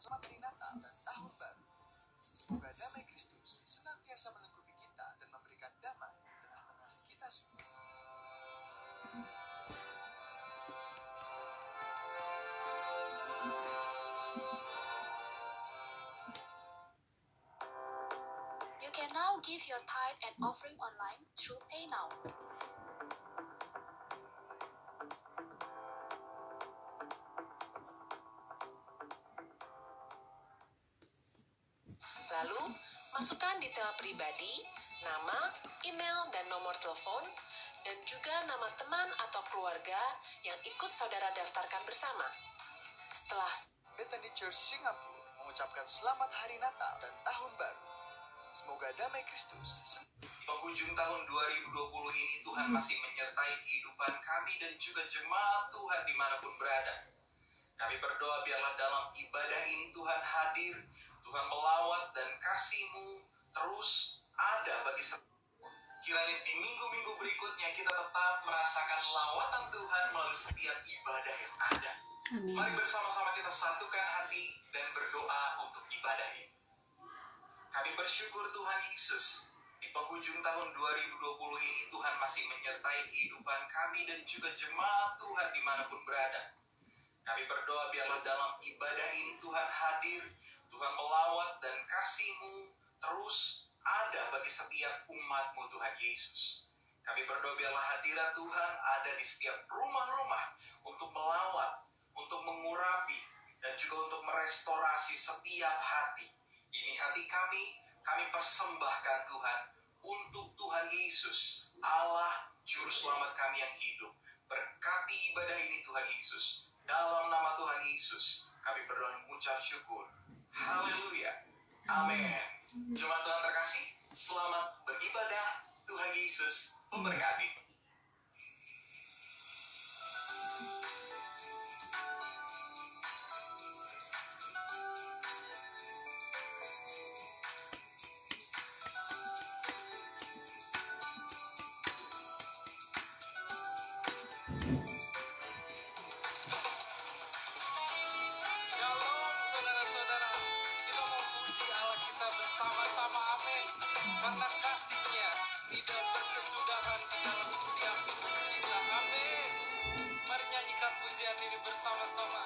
Selamat Hari Natal dan Tahun Baru. Semoga damai Kristus senantiasa melingkupi kita dan memberikan damai di tengah-tengah kita semua. You can now give your tithe and offering online through PayNow. Lalu, masukkan detail pribadi, nama, email, dan nomor telepon, dan juga nama teman atau keluarga yang ikut saudara daftarkan bersama. Setelah Bethany Church Singapura mengucapkan Selamat Hari Natal dan Tahun Baru. Semoga damai Kristus. Di penghujung tahun 2020 ini Tuhan masih menyertai kehidupan kami dan juga jemaat Tuhan dimanapun berada. Kami berdoa biarlah dalam ibadah ini Tuhan hadir, Tuhan melawat dan kasih-Mu terus ada bagi kiranya di minggu-minggu berikutnya kita tetap merasakan lawatan Tuhan melalui setiap ibadah yang ada. Amin. Mari bersama-sama kita satukan hati dan berdoa untuk ibadah ini. Kami bersyukur Tuhan Yesus, di penghujung tahun 2020 ini Tuhan masih menyertai kehidupan kami dan juga jemaat Tuhan dimanapun berada. Kami berdoa biarlah dalam ibadah ini Tuhan hadir, Tuhan melawat dan kasih-Mu terus ada bagi setiap umat-Mu Tuhan Yesus. Kami berdoa biarlah hadirat Tuhan ada di setiap rumah-rumah untuk melawat, untuk mengurapi, dan juga untuk merestorasi setiap hati. Ini hati kami persembahkan Tuhan untuk Tuhan Yesus, Allah Juru Selamat kami yang hidup. Berkati ibadah ini Tuhan Yesus. Dalam nama Tuhan Yesus, kami berdoa dan mengucap syukur. Haleluya. Amin. Jemaat Tuhan terkasih, selamat beribadah. Tuhan Yesus memberkati. Shalom saudara-saudara, kita memuji Allah kita bersama-sama, amin. Karena kasih-Nya tidak berkesudahan di dalam setiap hidup kita, amin. Mari nyanyikan pujian ini bersama-sama.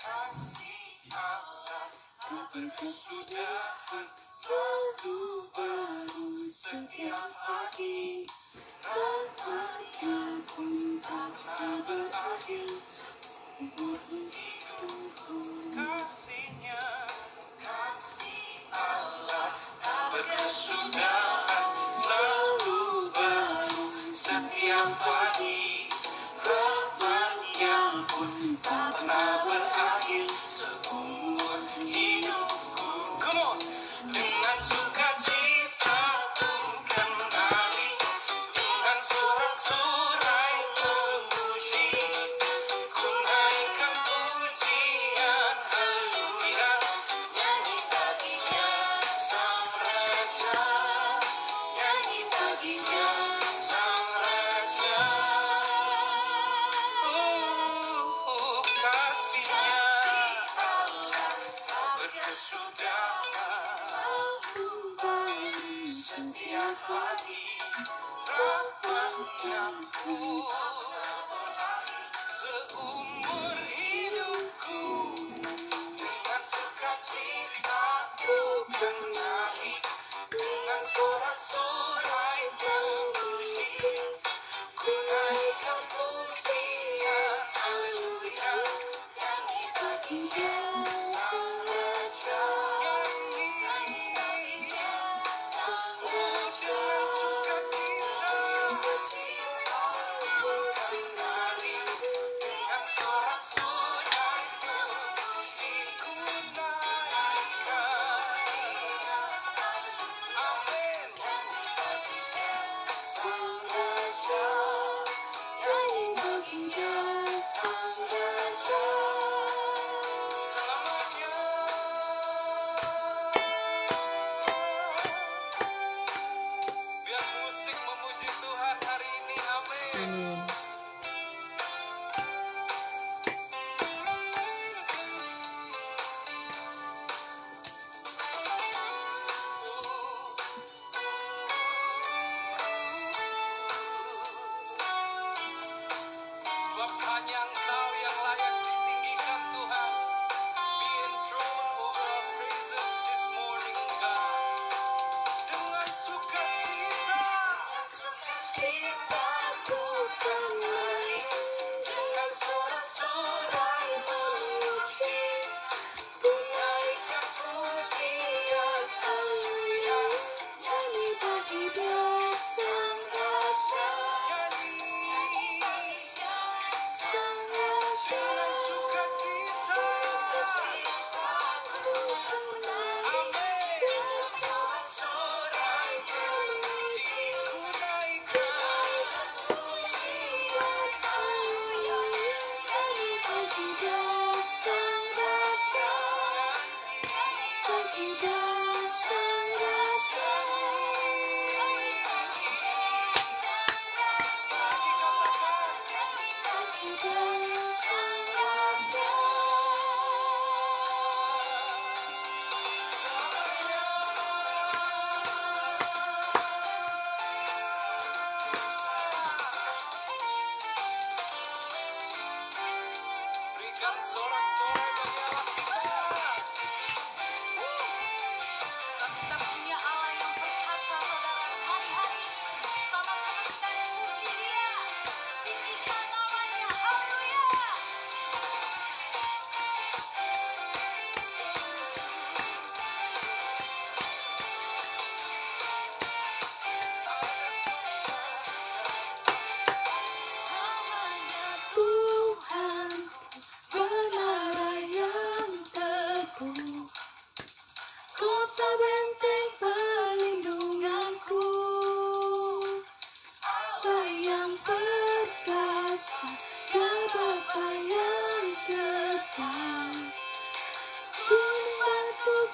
Kasih Allah tak berkesudahan, selalu baru setiap hari. Rahmat-Nya pun tak pernah berakhir. Kasih-Nya, kasih Allah tak berkesudahan, selalu baru setiap hari. Rahmat-Nya pun tak pernah berakhir seumur hidupku. Come on, dengan sukacita ku kan menari, dengan sorak-sorai memuji. Ku naikkan pujian, haleluya, nyanyi baginya sang raja, nyanyi baginya sang raja. Kasih-Nya Allah tak berkesudahan, selalu baru setiap hari. Rahmat-Nya pun seumur hidupku. Dengan sukacita ku kan menari, dengan sorak-sorai memuji. Ku naikkan pujian, haleluya, nyanyi baginya sang raja, nyanyi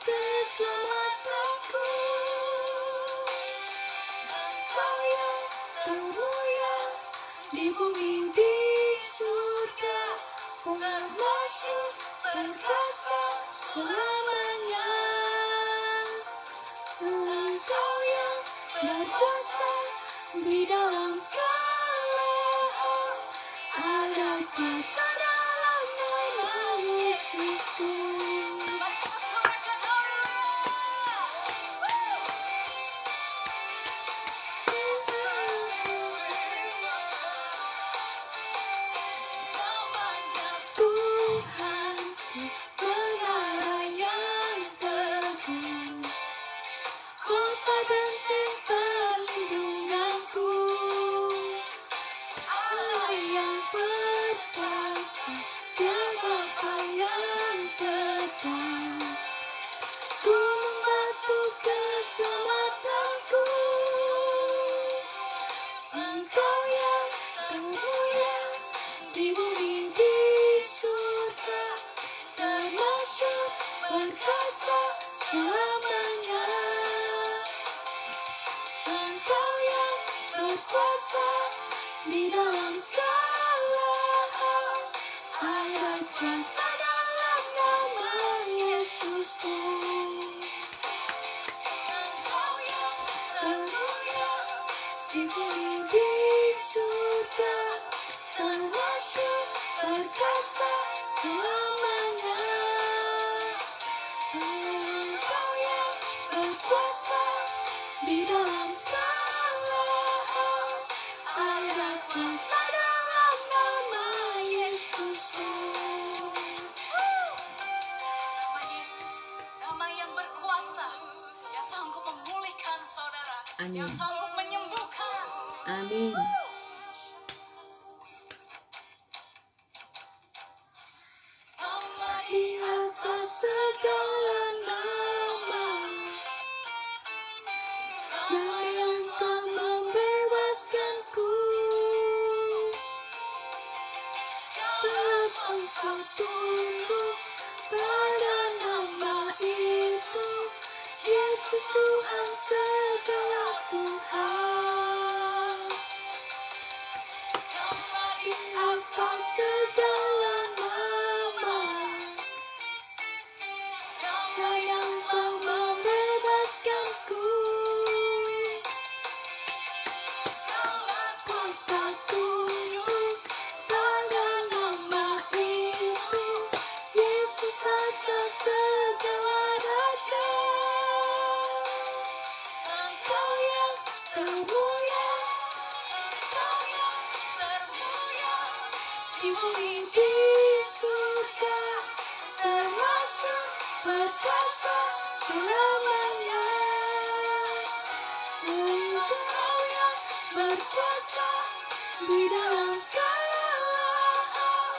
keselamatanku. Engkau yang termulia di bumi di surga, termasuk perkasa selamanya. Engkau yang berkuasa di dalam segala hal, ada kuasa dalam nama Yesusku. Tuhanku, menara yang teguh, kota benteng perlindunganku, Allah yang perkasa, Dia Bapa yang tetap, gunung batu keselamatanku. Engkau yang termulia di bumi di surga, termasuk perkasa selamanya. Engkau yang berkuasa di dalam segala hal, ada kuasa dalam nama Yesusku. Engkau yang termulia di bumi di surga, termasuk perkasa selamanya. Engkau yang berkuasa di dalam segala hal, ada kuasa dalam nama Yesusku. Nama Yesus, nama yang berkuasa, yang sanggup memulihkan saudara, yang sanggup menyembuhkan. Amin. Nama di atas segala nama, nama yang telah membebaskanku. Saat engkau tunduk pada nama itu, Yesus Tuhan segala Tuhan. Nama di atas segala nama, nama yang telah membebaskanku. Kuasa tunduk pada nama itu, Yesus Raja segala raja. Engkau yang termulia, Engkau yang termulia di bumi di surga, termasuk perkasa selamanya. Engkau yang berkuasa di dalam segala hal,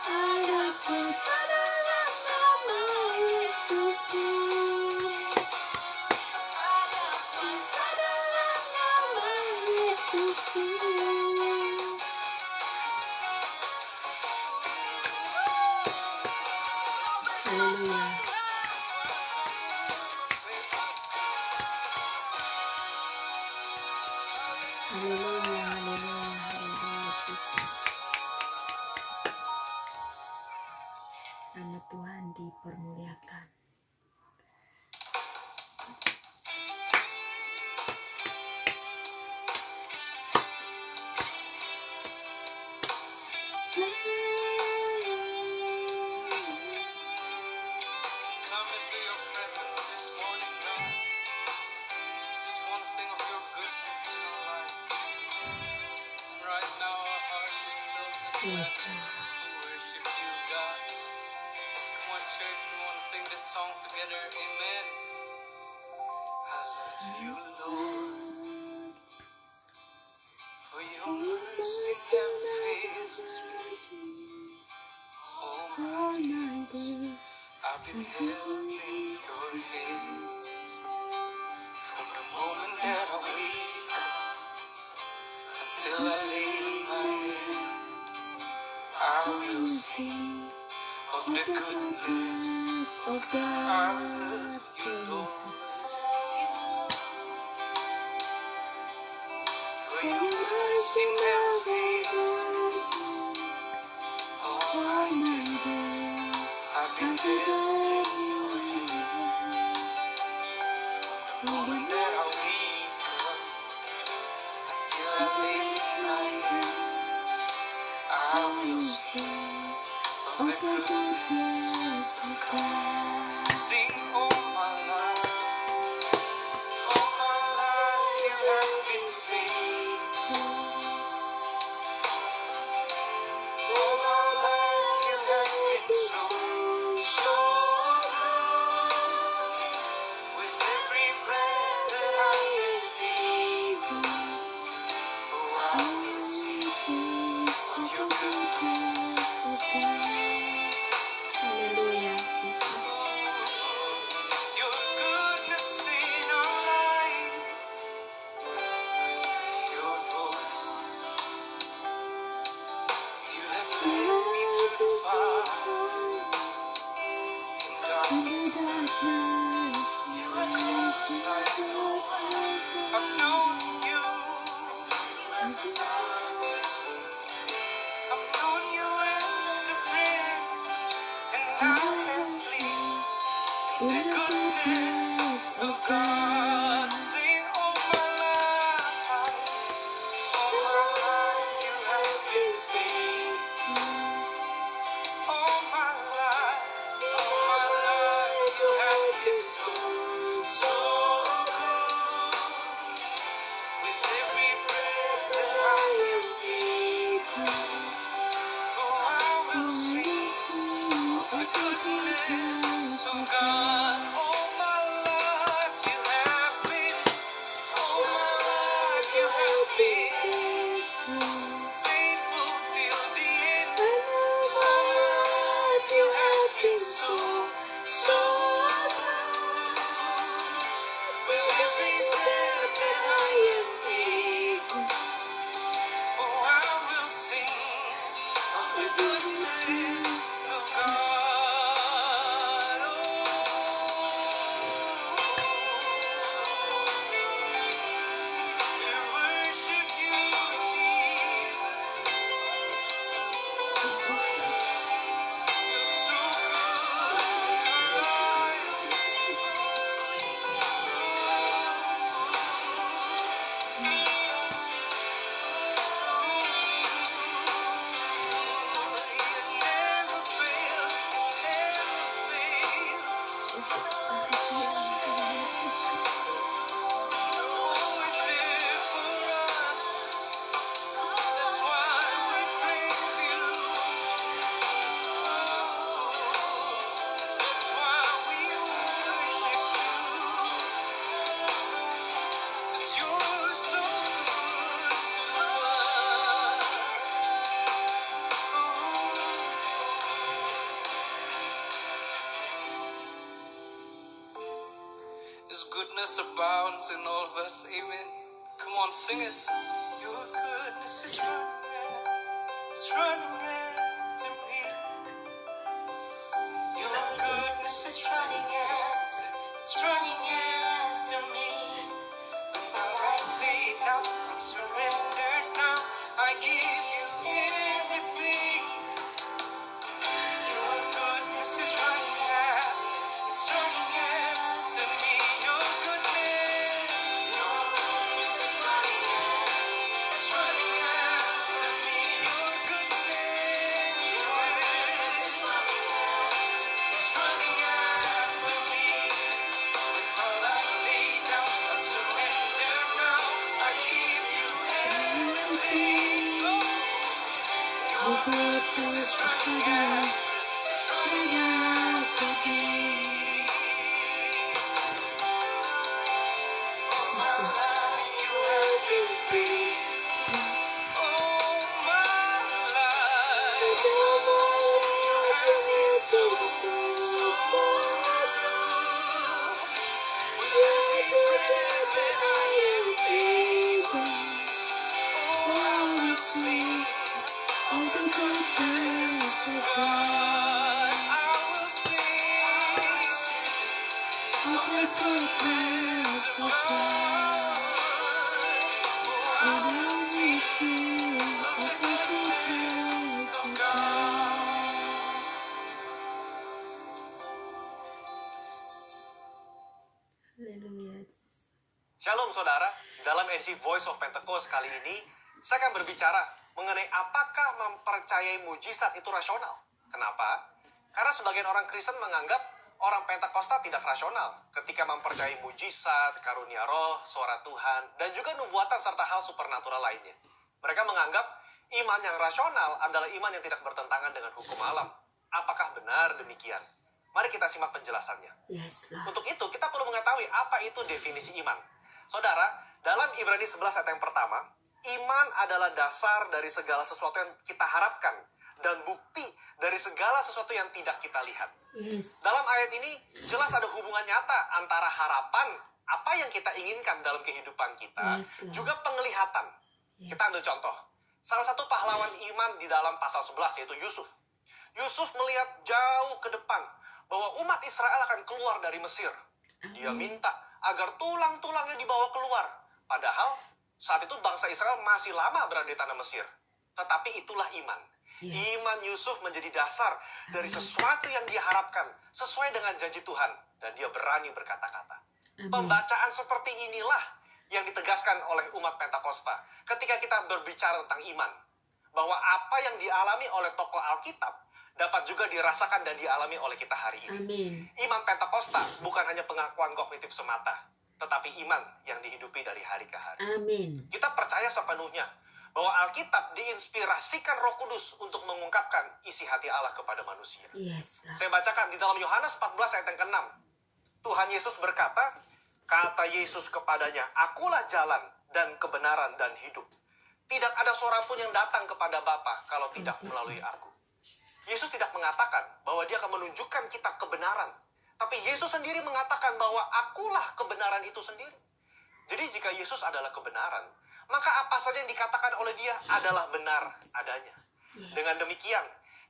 ada kuasa dalam nama Yesusku. Ada kuasa dalam nama Yesusku. Haleluya. Haleluya, haleluya, haleluya Yesus. Nama Tuhan dipermuliakan. Come into your presence this morning, God. Just want to sing of your goodness in our life. And right now, our heart is filled with Yes, gladness to worship you, God. Come on, church, we want to sing this song together. Amen. I love you, Lord, for your mercy never fails me. All my days, I've been held in your hands. From the moment that I wake up until I lay my head, I will sing of the goodness of God. you, Lord. For your mercy never fails me. All my days I've been held in your hand. From the moment that I wake up till I lay my head, I will sing of the goodness of God. Sing all my life you have been faithful. All my life you have been so, so good. With every breath that I am able, oh, I will sing of your goodness, of God. Haleluya. Your goodness in our life, your voice. You have led me through the fire in darkness. You are close like no other. I've known you as a father. I've known you as a friend, and I have lived in the goodness of God. Sing all my life you have been faithful. All my life you have been so, so good. With every breath that I am able, oh, I will sing of the goodness of God. All my life you have been, all my life you have been faithful till the end. All my life you have been so, so good. With every breath that I am able, oh, I will sing of the goodness of God. We worship you, Jesus. You're so good in our lives. His goodness abounds in all of us. Amen. Come on, sing it. Your goodness is running after me. Your goodness is running after me. With my life laid down, I'm surrendered now. I give you everything. Your goodness is running after me. Your goodness is running after me. Your goodness. Haleluya. Shalom saudara, dalam edisi Voice of Pentecost kali ini, saya akan berbicara mengenai apakah mempercayai mujizat itu rasional. Kenapa? Karena sebagian orang Kristen menganggap orang Pentakosta tidak rasional ketika mempercayai mujizat, karunia roh, suara Tuhan, dan juga nubuatan serta hal supernatural lainnya. Mereka menganggap iman yang rasional adalah iman yang tidak bertentangan dengan hukum alam. Apakah benar demikian? Mari kita simak penjelasannya. Yes, Lord. Untuk itu, kita perlu mengetahui apa itu definisi iman. Saudara, dalam Ibrani 11 ayat yang pertama, iman adalah dasar dari segala sesuatu yang kita harapkan dan bukti dari segala sesuatu yang tidak kita lihat. Yes. Dalam ayat ini, jelas ada hubungan nyata antara harapan, apa yang kita inginkan dalam kehidupan kita, Yes, Lord. juga penglihatan. Yes. Kita ambil contoh. Salah satu pahlawan iman di dalam pasal 11 yaitu Yusuf. Yusuf melihat jauh ke depan bahwa umat Israel akan keluar dari Mesir. Dia minta agar tulang-tulangnya dibawa keluar. Padahal saat itu bangsa Israel masih lama berada di tanah Mesir. Tetapi itulah iman. Yes. Iman Yusuf menjadi dasar dari sesuatu yang dia harapkan sesuai dengan janji Tuhan. Dan dia berani berkata-kata. Amin. Pembacaan seperti inilah yang ditegaskan oleh umat Pentakosta ketika kita berbicara tentang iman. Bahwa apa yang dialami oleh tokoh Alkitab dapat juga dirasakan dan dialami oleh kita hari ini. Amin. Iman Pentakosta bukan hanya pengakuan kognitif semata, tetapi iman yang dihidupi dari hari ke hari. Amin. Kita percaya sepenuhnya bahwa Alkitab diinspirasikan Roh Kudus untuk mengungkapkan isi hati Allah kepada manusia. Yes, Lord. Saya bacakan di dalam Yohanes 14 ayat yang ke-6. Tuhan Yesus berkata, kata Yesus kepadanya, akulah jalan dan kebenaran dan hidup. Tidak ada seorang pun yang datang kepada Bapa kalau tidak melalui aku. Yesus tidak mengatakan bahwa dia akan menunjukkan kita kebenaran. Tapi Yesus sendiri mengatakan bahwa akulah kebenaran itu sendiri. Jadi jika Yesus adalah kebenaran, maka apa saja yang dikatakan oleh dia adalah benar adanya. Yes. Dengan demikian,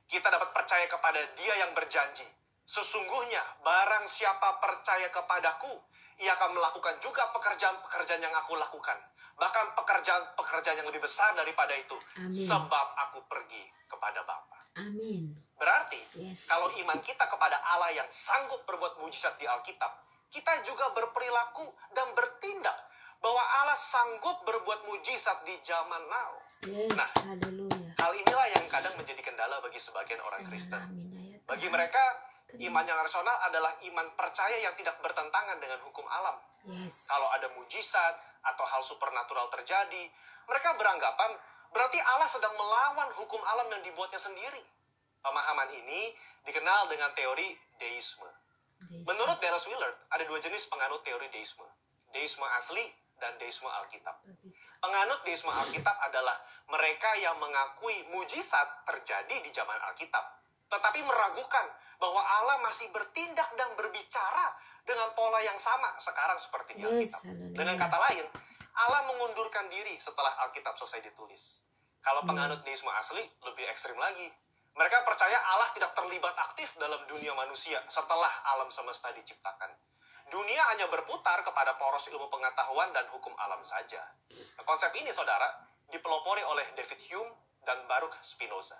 kita dapat percaya kepada dia yang berjanji. Sesungguhnya barang siapa percaya kepadaku, ia akan melakukan juga pekerjaan-pekerjaan yang aku lakukan. Bahkan pekerjaan-pekerjaan yang lebih besar daripada itu. Amin. Sebab aku pergi kepada Bapa. Amin. Berarti, Yes. kalau iman kita kepada Allah yang sanggup berbuat mujizat di Alkitab, kita juga berperilaku dan bertindak bahwa Allah sanggup berbuat mujizat di zaman now. Yes, Nah, haleluya. hal inilah yang kadang menjadi kendala bagi sebagian orang Kristen. Amin, ayat Bagi Tuhan. mereka, iman yang rasional adalah iman percaya yang tidak bertentangan dengan hukum alam. Yes. Kalau ada mujizat atau hal supernatural terjadi, mereka beranggapan berarti Allah sedang melawan hukum alam yang dibuatnya sendiri. Pemahaman ini dikenal dengan teori deisme. Yes. Menurut Dallas Willard, ada dua jenis penganut teori deisme. Deisme asli dan deisme Alkitab. Penganut deisme Alkitab adalah mereka yang mengakui mujizat terjadi di zaman Alkitab, tetapi meragukan bahwa Allah masih bertindak dan berbicara dengan pola yang sama sekarang seperti di Yes, Alkitab. haleluya. Dengan kata lain, Allah mengundurkan diri setelah Alkitab selesai ditulis. Kalau penganut deisme asli, lebih ekstrim lagi. Mereka percaya Allah tidak terlibat aktif dalam dunia manusia setelah alam semesta diciptakan. Dunia hanya berputar kepada poros ilmu pengetahuan dan hukum alam saja. Nah, konsep ini, saudara, dipelopori oleh David Hume dan Baruch Spinoza.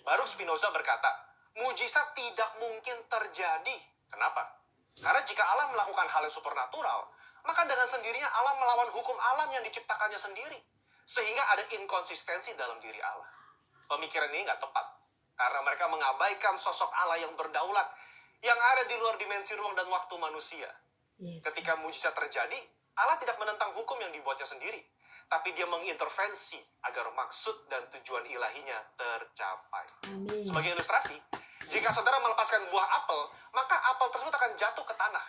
Baruch Spinoza berkata, mujizat tidak mungkin terjadi. Kenapa? Karena jika Allah melakukan hal yang supernatural, maka dengan sendirinya Allah melawan hukum alam yang diciptakannya sendiri. Sehingga ada inkonsistensi dalam diri Allah. Pemikiran ini nggak tepat. Karena mereka mengabaikan sosok Allah yang berdaulat, yang ada di luar dimensi ruang dan waktu manusia. Yes. Ketika mujizat terjadi, Allah tidak menentang hukum yang dibuatnya sendiri. Tapi dia mengintervensi agar maksud dan tujuan ilahinya tercapai. Amin. Sebagai ilustrasi, jika saudara melepaskan buah apel, maka apel tersebut akan jatuh ke tanah.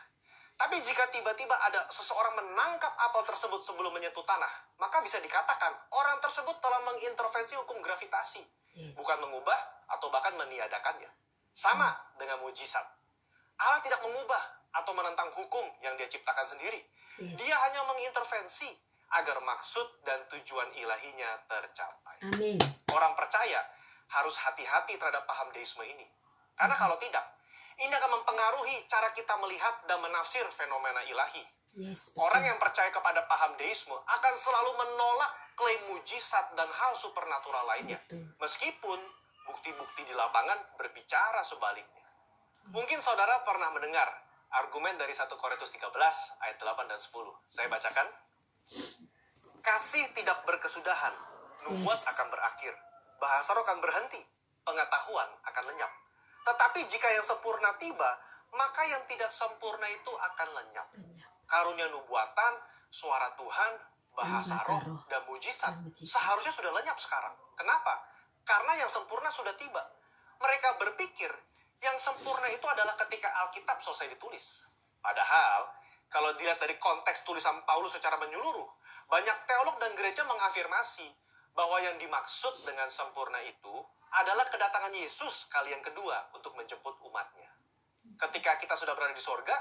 Tapi jika tiba-tiba ada seseorang menangkap apel tersebut sebelum menyentuh tanah, maka bisa dikatakan orang tersebut telah mengintervensi hukum gravitasi. Yes. Bukan mengubah atau bahkan meniadakannya. Sama dengan mujizat. Allah tidak mengubah atau menentang hukum yang dia ciptakan sendiri. Yes. Dia hanya mengintervensi agar maksud dan tujuan ilahinya tercapai. Amin. Orang percaya harus hati-hati terhadap paham deisme ini. Karena kalau tidak, Ini akan mempengaruhi cara kita melihat dan menafsir fenomena ilahi. Yes, Orang betul. yang percaya kepada paham deisme akan selalu menolak klaim mujizat dan hal supernatural lainnya. Betul. Meskipun bukti-bukti di lapangan berbicara sebaliknya. Mungkin saudara pernah mendengar argumen dari 1 Korintus 13 ayat 8 dan 10. Saya bacakan. Kasih tidak berkesudahan, nubuat Yes. akan berakhir, bahasa roh akan berhenti, pengetahuan akan lenyap. Tetapi jika yang sempurna tiba, maka yang tidak sempurna itu akan lenyap. Banyak. Karunia nubuatan, suara Tuhan, bahasa bahasa roh, roh, dan mujizat dan mujizat. seharusnya sudah lenyap sekarang. Kenapa? Karena yang sempurna sudah tiba. Mereka berpikir yang sempurna itu adalah ketika Alkitab selesai ditulis. Padahal, kalau dilihat dari konteks tulisan Paulus secara menyeluruh, banyak teolog dan gereja mengafirmasi bahwa yang dimaksud dengan sempurna itu adalah kedatangan Yesus kali yang kedua untuk menjemput umatnya. Ketika kita sudah berada di sorga,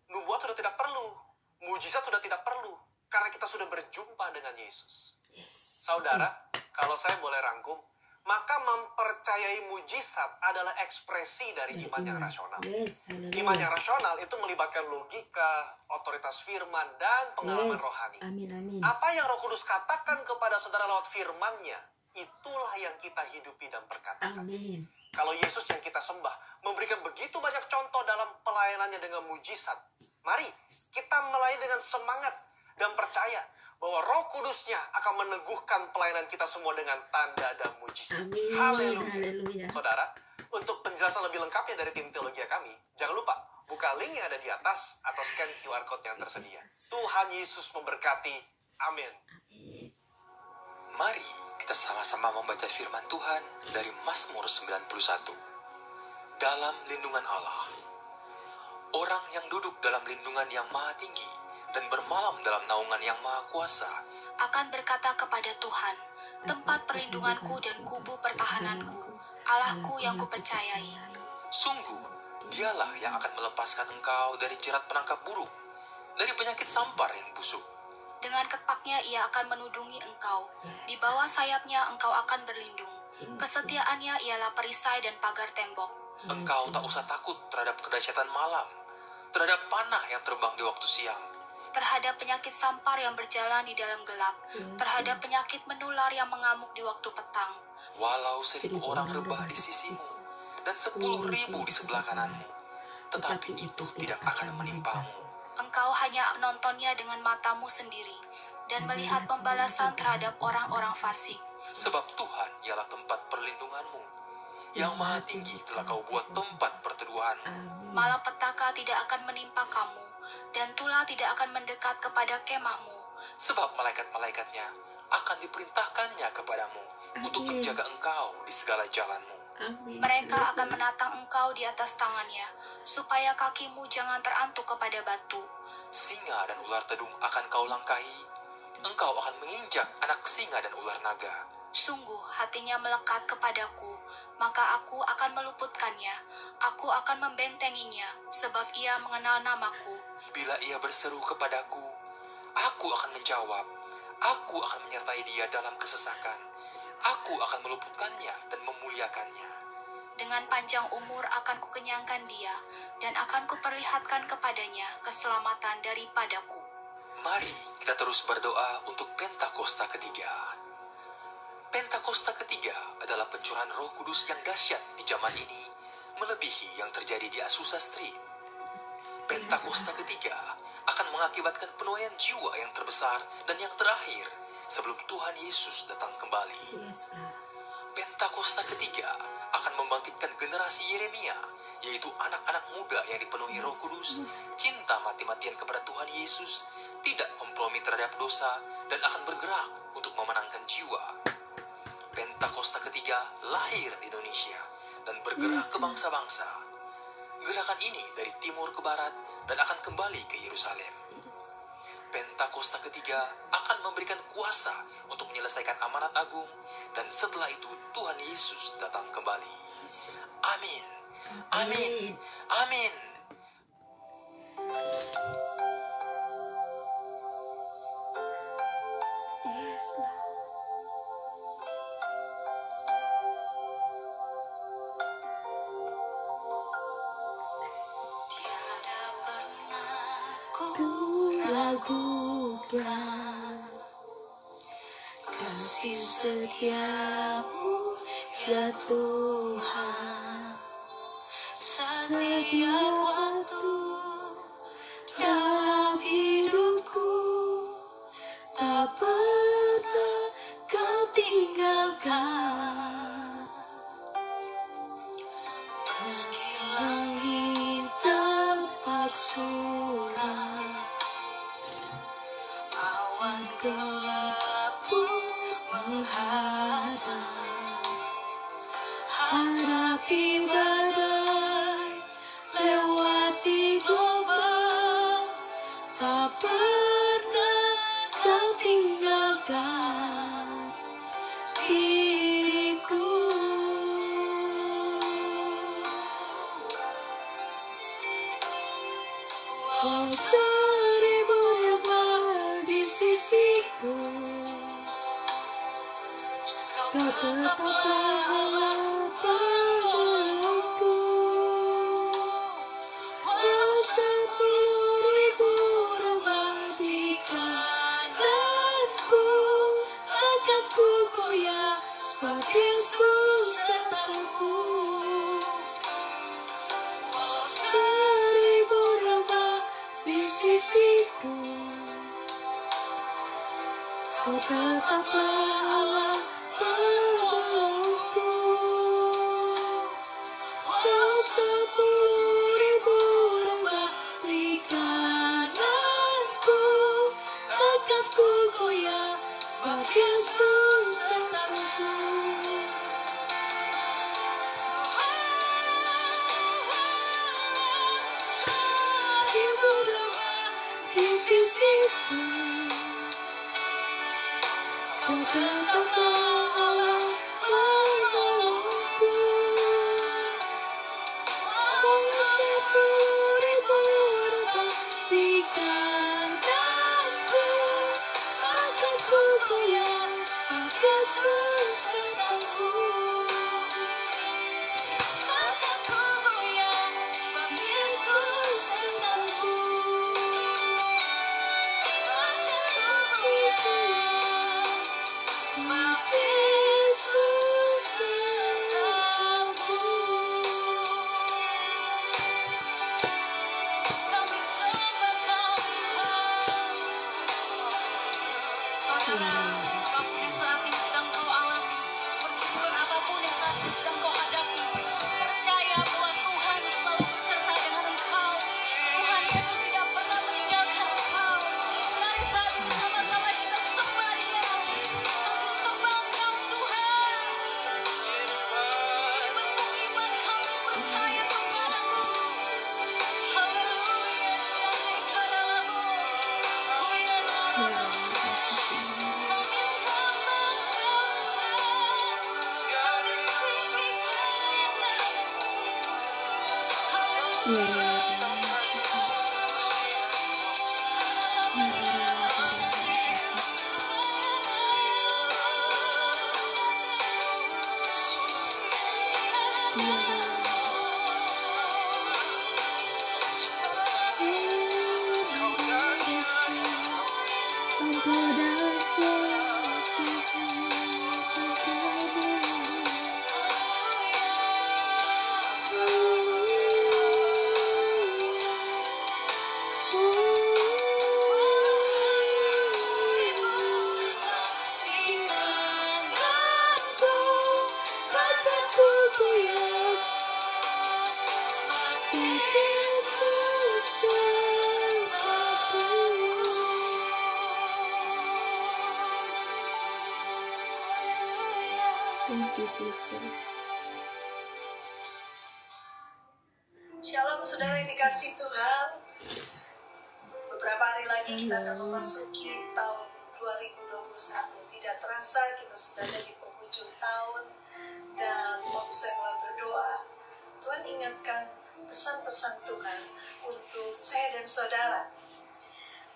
nubuat sudah tidak perlu, mujizat sudah tidak perlu, karena kita sudah berjumpa dengan Yesus. Yes. Saudara, kalau saya boleh rangkum, maka mempercayai mujizat adalah ekspresi dari Dari iman yang iman. rasional. Yes, haleluya. Iman yang rasional itu melibatkan logika, otoritas firman, dan pengalaman Yes. rohani. Amin, amin. Apa yang Roh Kudus katakan kepada saudara lewat firman-Nya, itulah yang kita hidupi dan perkatakan. Amin. Kalau Yesus yang kita sembah memberikan begitu banyak contoh dalam pelayanannya dengan mujizat, mari kita melayani dengan semangat dan percaya bahwa Roh Kudusnya akan meneguhkan pelayanan kita semua dengan tanda dan mujizat. Amin. Haleluya. Haleluya. Saudara, untuk penjelasan lebih lengkapnya dari tim teologi kami, jangan lupa buka link yang ada di atas atau scan QR Code yang tersedia. Tuhan Yesus memberkati. Amin. Amin. Mari kita sama-sama membaca firman Tuhan dari Mazmur 91. Dalam lindungan Allah. Orang yang duduk dalam lindungan yang maha tinggi dan bermalam dalam naungan yang maha kuasa, Akan berkata kepada Tuhan, tempat perlindunganku dan kubu pertahananku, Allahku yang kupercayai. sungguh dialah yang akan melepaskan engkau dari jerat penangkap burung, dari penyakit sampar yang busuk. Dengan kepaknya ia akan menudungi engkau. Di bawah sayapnya engkau akan berlindung. Kesetiaannya ialah perisai dan pagar tembok. Engkau tak usah takut terhadap kedahsyatan malam, terhadap panah yang terbang di waktu siang, Terhadap penyakit sampar yang berjalan di dalam gelap. Terhadap penyakit menular yang mengamuk di waktu petang. walau 1.000 orang rebah di sisimu dan 10.000 di sebelah kananmu, tetapi itu tidak akan menimpamu. Engkau hanya menontonnya dengan matamu sendiri dan melihat pembalasan terhadap orang-orang fasik. Sebab Tuhan ialah tempat perlindunganmu, yang maha tinggi telah kau buat tempat perteduhanmu. Amin. Malapetaka tidak akan menimpa kamu, dan tulah tidak akan mendekat kepada kemahmu. Sebab malaikat-malaikatnya akan diperintahkannya kepadamu untuk Amin. menjaga engkau di segala jalanmu. Amin. Mereka akan menatang engkau di atas tangannya, supaya kakimu jangan terantuk kepada batu. Singa dan ular tedung akan kau langkahi, engkau akan menginjak anak singa dan ular naga. Sungguh hatinya melekat kepadaku, maka aku akan meluputkannya. Aku akan membentenginya, sebab ia mengenal namaku. Bila ia berseru kepadaku, aku akan menjawab. Aku akan menyertai dia dalam kesesakan. Aku akan meluputkannya dan memuliakannya. Dengan panjang umur akan kukenyangkan dia, dan akan kuperlihatkan kepadanya keselamatan daripadaku. Mari kita terus berdoa untuk Pentakosta ketiga. Pentakosta ketiga adalah pencurahan Roh Kudus yang dahsyat di zaman ini, melebihi yang terjadi di Azusa Street. Pentakosta ketiga akan mengakibatkan penuaian jiwa yang terbesar dan yang terakhir sebelum Tuhan Yesus datang kembali. Yes, Lord. Pentakosta ketiga akan membangkitkan generasi Yeremia, yaitu anak-anak muda yang dipenuhi Roh Kudus, cinta mati-matian kepada Tuhan Yesus, tidak kompromi terhadap dosa, dan akan bergerak untuk memenangkan jiwa. Pentakosta ketiga lahir di Indonesia dan bergerak ke bangsa-bangsa. Gerakan ini dari timur ke barat dan akan kembali ke Yerusalem. Pentakosta ketiga akan memberikan kuasa untuk menyelesaikan amanat agung, dan setelah itu Tuhan Yesus datang kembali. Amin. Amin. Amin. Yes, Lord. ragukan kasih setiamu ya Tuhan. Setiap waktu dalam hidupku tak pernah kau tinggalkan. Meski langit tampak suram, awan gelap pun menghadang. Hadapi badai, lewati gelombang, tak pernah kau tinggalkan diriku. Walau seribu rebah di sisiku, kau tetaplah Allah penolongku. Walau 10.000 rebah di kananku, takkan ku goyah sebab Yesus sertaku. Walau 1000 rebah di sisiku, kau tetaplah Allah penolongku. Walau 10.000 rebah di kananku, takkan ku goyah sebab Yesus sertaku. Seribu rebah di sisiku, kau tetaplah Allah penolongku. Walau 10.000 rebah di kananku, takkan ku goyah sebab Yesus sertaku. Takkan ku goyah sebab Yesus sertaku. Takkan ku goyah sebab Yesus sertaku. Kami sembah Kau Tuhan. Saudara, apapun yang saat ini sedang kau alami, pergumulan apapun yang saat ini sedang kau hadapi, percaya bahwa Tuhan selalu beserta dengan engkau. Tuhan Yesus tidak pernah meninggalkan engkau. Mari saat ini sama-sama kita sembah Dia. Kami sembah Engkau Tuhan. Bentuk iman kami percaya kepadamu. Haleluya, syahid kadalamu. Haleluya, kami sembah Tuhan. Kami tinggikan. Thank you, Jesus. Shalom saudara yang dikasih Tuhan. Beberapa hari lagi kita akan memasuki tahun 2021. Tidak terasa kita sudah ada di penghujung tahun. Dan waktu saya mulai berdoa, Tuhan ingatkan pesan-pesan Tuhan untuk saya dan saudara.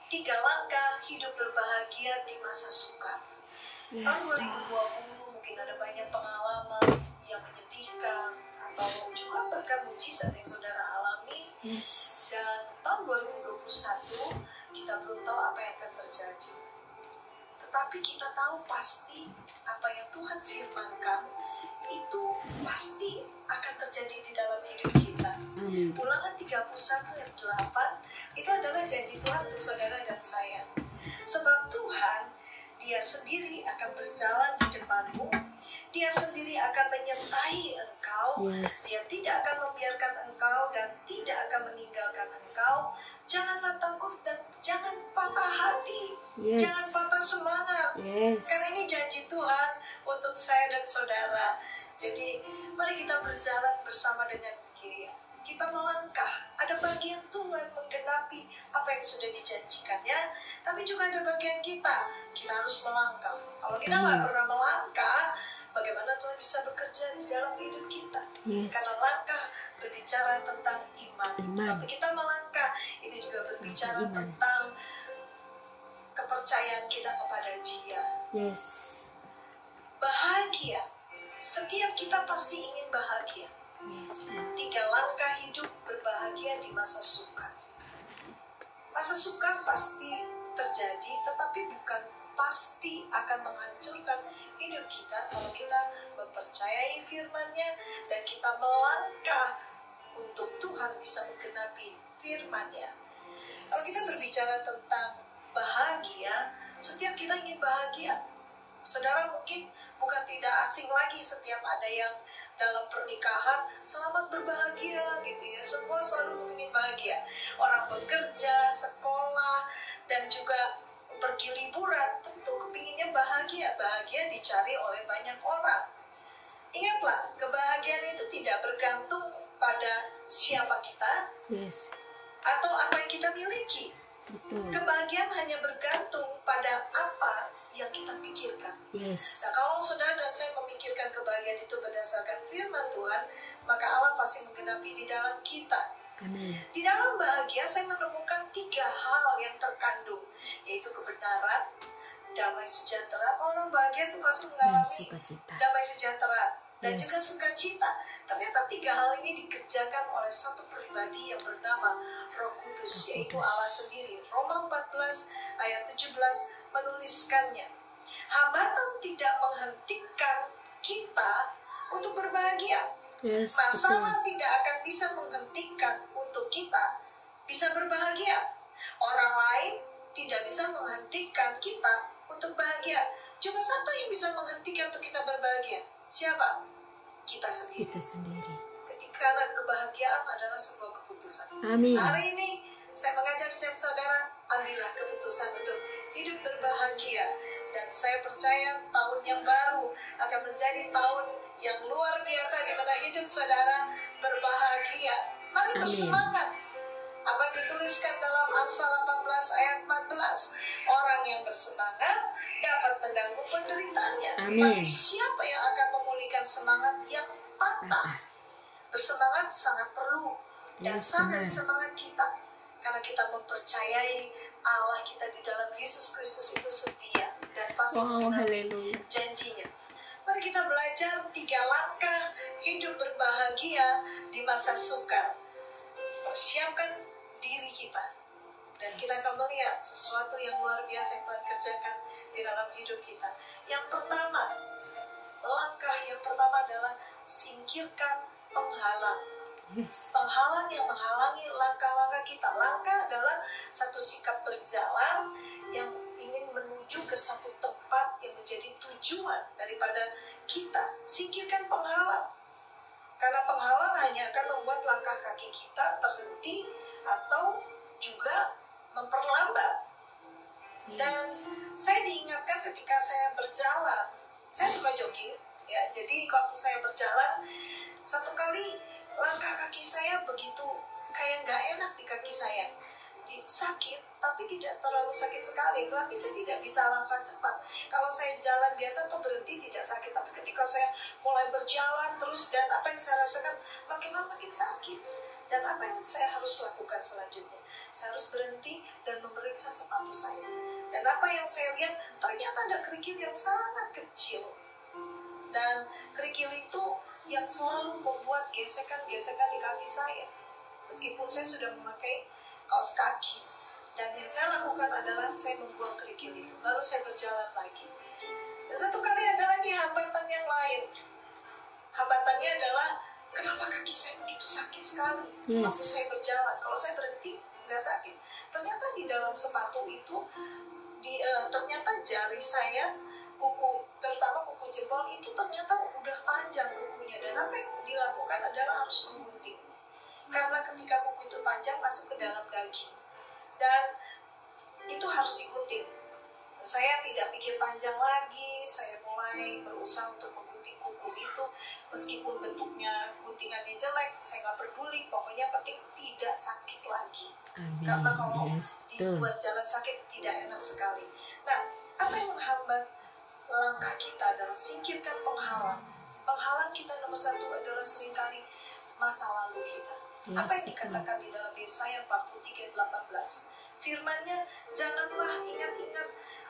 3 langkah hidup berbahagia di masa sukar. Tahun 2020 mungkin ada banyak pengalaman yang menyedihkan atau juga bahkan mujizat yang saudara alami. Dan tahun 2021 Kita belum tahu apa yang akan terjadi. Tetapi kita tahu pasti apa yang Tuhan firmankan itu pasti akan terjadi di dalam hidup kita. Ulangan 31 ayat 8 itu adalah janji Tuhan untuk saudara dan saya. Sebab Tuhan, Dia sendiri akan berjalan di depanmu, Dia sendiri akan menyertai engkau, Dia tidak akan membiarkan engkau dan tidak akan meninggalkan engkau. Janganlah takut dan jangan patah hati, jangan patah semangat, karena ini janji Tuhan untuk saya dan saudara. Jadi mari kita berjalan bersama dengan Dia. Kita melangkah, ada bagian Tuhan menggenapi apa yang sudah dijanjikannya, tapi juga ada bagian kita harus melangkah. Kalau kita nggak pernah melangkah, bagaimana Tuhan bisa bekerja di dalam hidup kita? Karena langkah berbicara tentang iman. Waktu kita melangkah, itu juga berbicara tentang kepercayaan kita kepada Dia. Bahagia, setiap kita pasti ingin bahagia. 3 langkah hidup berbahagia di masa sukar. Masa sukar pasti terjadi, tetapi bukan pasti akan menghancurkan hidup kita kalau kita mempercayai firman-Nya dan kita melangkah untuk Tuhan bisa menggenapi firman-Nya. Kalau kita berbicara tentang bahagia, setiap kita ingin bahagia. Saudara mungkin bukan tidak asing lagi setiap ada yang dalam pernikahan selamat berbahagia gitu ya. Semua selalu ingin bahagia. Orang bekerja, sekolah, dan juga pergi liburan tentu kepinginnya bahagia. Bahagia dicari oleh banyak orang. Ingatlah, kebahagiaan itu tidak bergantung pada siapa kita atau apa yang kita miliki. Kebahagiaan hanya bergantung pada apa yang kita pikirkan. Nah, kalau saudara dan saya memikirkan kebahagiaan itu berdasarkan firman Tuhan, maka Allah pasti menggenapi di dalam kita. Di dalam bahagia saya menemukan 3 hal yang terkandung, yaitu kebenaran, damai sejahtera. Orang bahagia itu pasti mengalami damai sejahtera dan juga sukacita. Ternyata 3 hal ini dikerjakan oleh satu pribadi yang bernama Roh Kudus, yaitu Allah sendiri. Roma 14 ayat 17 menuliskannya. Hambatan tidak menghentikan kita untuk berbahagia. Masalah tidak akan bisa menghentikan untuk kita bisa berbahagia. Orang lain tidak bisa menghentikan kita untuk bahagia. Cuma satu yang bisa menghentikan untuk kita berbahagia. Siapa? Kita sendiri. Karena kebahagiaan adalah sebuah keputusan. Hari ini saya mengajak setiap saudara, ambillah keputusan untuk hidup berbahagia. Dan saya percaya tahun yang baru akan menjadi tahun yang luar biasa di mana hidup saudara berbahagia. Mari bersemangat. Apa yang dituliskan dalam Amsal 18 ayat 14. Orang yang bersemangat dapat menanggung penderitaannya. Tapi siapa yang akan memulihkan semangat yang patah? Bersemangat sangat perlu. Dasar dari semangat kita, karena kita mempercayai Allah kita di dalam Yesus Kristus itu setia dan pasti memenuhi janjinya. Mari kita belajar 3 langkah hidup berbahagia di masa sukar. Persiapkan diri kita, dan kita akan melihat sesuatu yang luar biasa yang Tuhan kerjakan di dalam hidup kita. Yang pertama, langkah yang pertama adalah singkirkan penghalang. Penghalang yang menghalangi langkah-langkah kita. Langkah adalah satu sikap berjalan yang ingin menuju ke satu tempat yang menjadi tujuan daripada kita. Singkirkan penghalang. Karena penghalang hanya akan membuat langkah kaki kita terhenti atau juga memperlambat. Dan saya diingatkan ketika saya berjalan, saya suka jogging ya. Jadi waktu saya berjalan, satu kali langkah kaki saya begitu kayak nggak enak di kaki saya. Sakit, tapi tidak terlalu sakit sekali. Tapi saya tidak bisa langkah cepat. Kalau saya jalan biasa tuh berhenti tidak sakit. Tapi ketika saya mulai berjalan terus, dan apa yang saya rasakan makin lama makin sakit. Dan apa yang saya harus lakukan selanjutnya? Saya harus berhenti dan memeriksa sepatu saya. Dan apa yang saya lihat, ternyata ada kerikil yang sangat kecil. Dan kerikil itu yang selalu membuat gesekan-gesekan di kaki saya. Meskipun saya sudah memakai kaos kaki. Dan yang saya lakukan adalah saya membuang kerikil itu. Lalu saya berjalan lagi. Dan satu kali ada lagi hambatan yang lain. Hambatannya adalah kenapa kaki saya begitu sakit sekali waktu saya berjalan. Kalau saya berhenti nggak sakit. Ternyata di dalam sepatu itu ternyata jari saya, kuku, terutama kuku jempol itu ternyata udah panjang kukunya. Dan apa yang dilakukan adalah harus menggunting. Karena ketika kuku itu panjang masuk ke dalam daging. Dan itu harus digunting. Saya tidak pikir panjang lagi, saya mulai berusaha untuk menggunting kuku itu. Meskipun bentuknya guntingannya jelek, saya nggak peduli, pokoknya penting tidak sakit lagi. Karena kalau dibuat jalan sakit tidak enak sekali. Nah, apa yang menghambat langkah kita adalah singkirkan penghalang. Penghalang kita nomor satu adalah seringkali masa lalu kita. Apa yang dikatakan di dalam Yesaya 43:18? Firman-Nya, janganlah ingat-ingat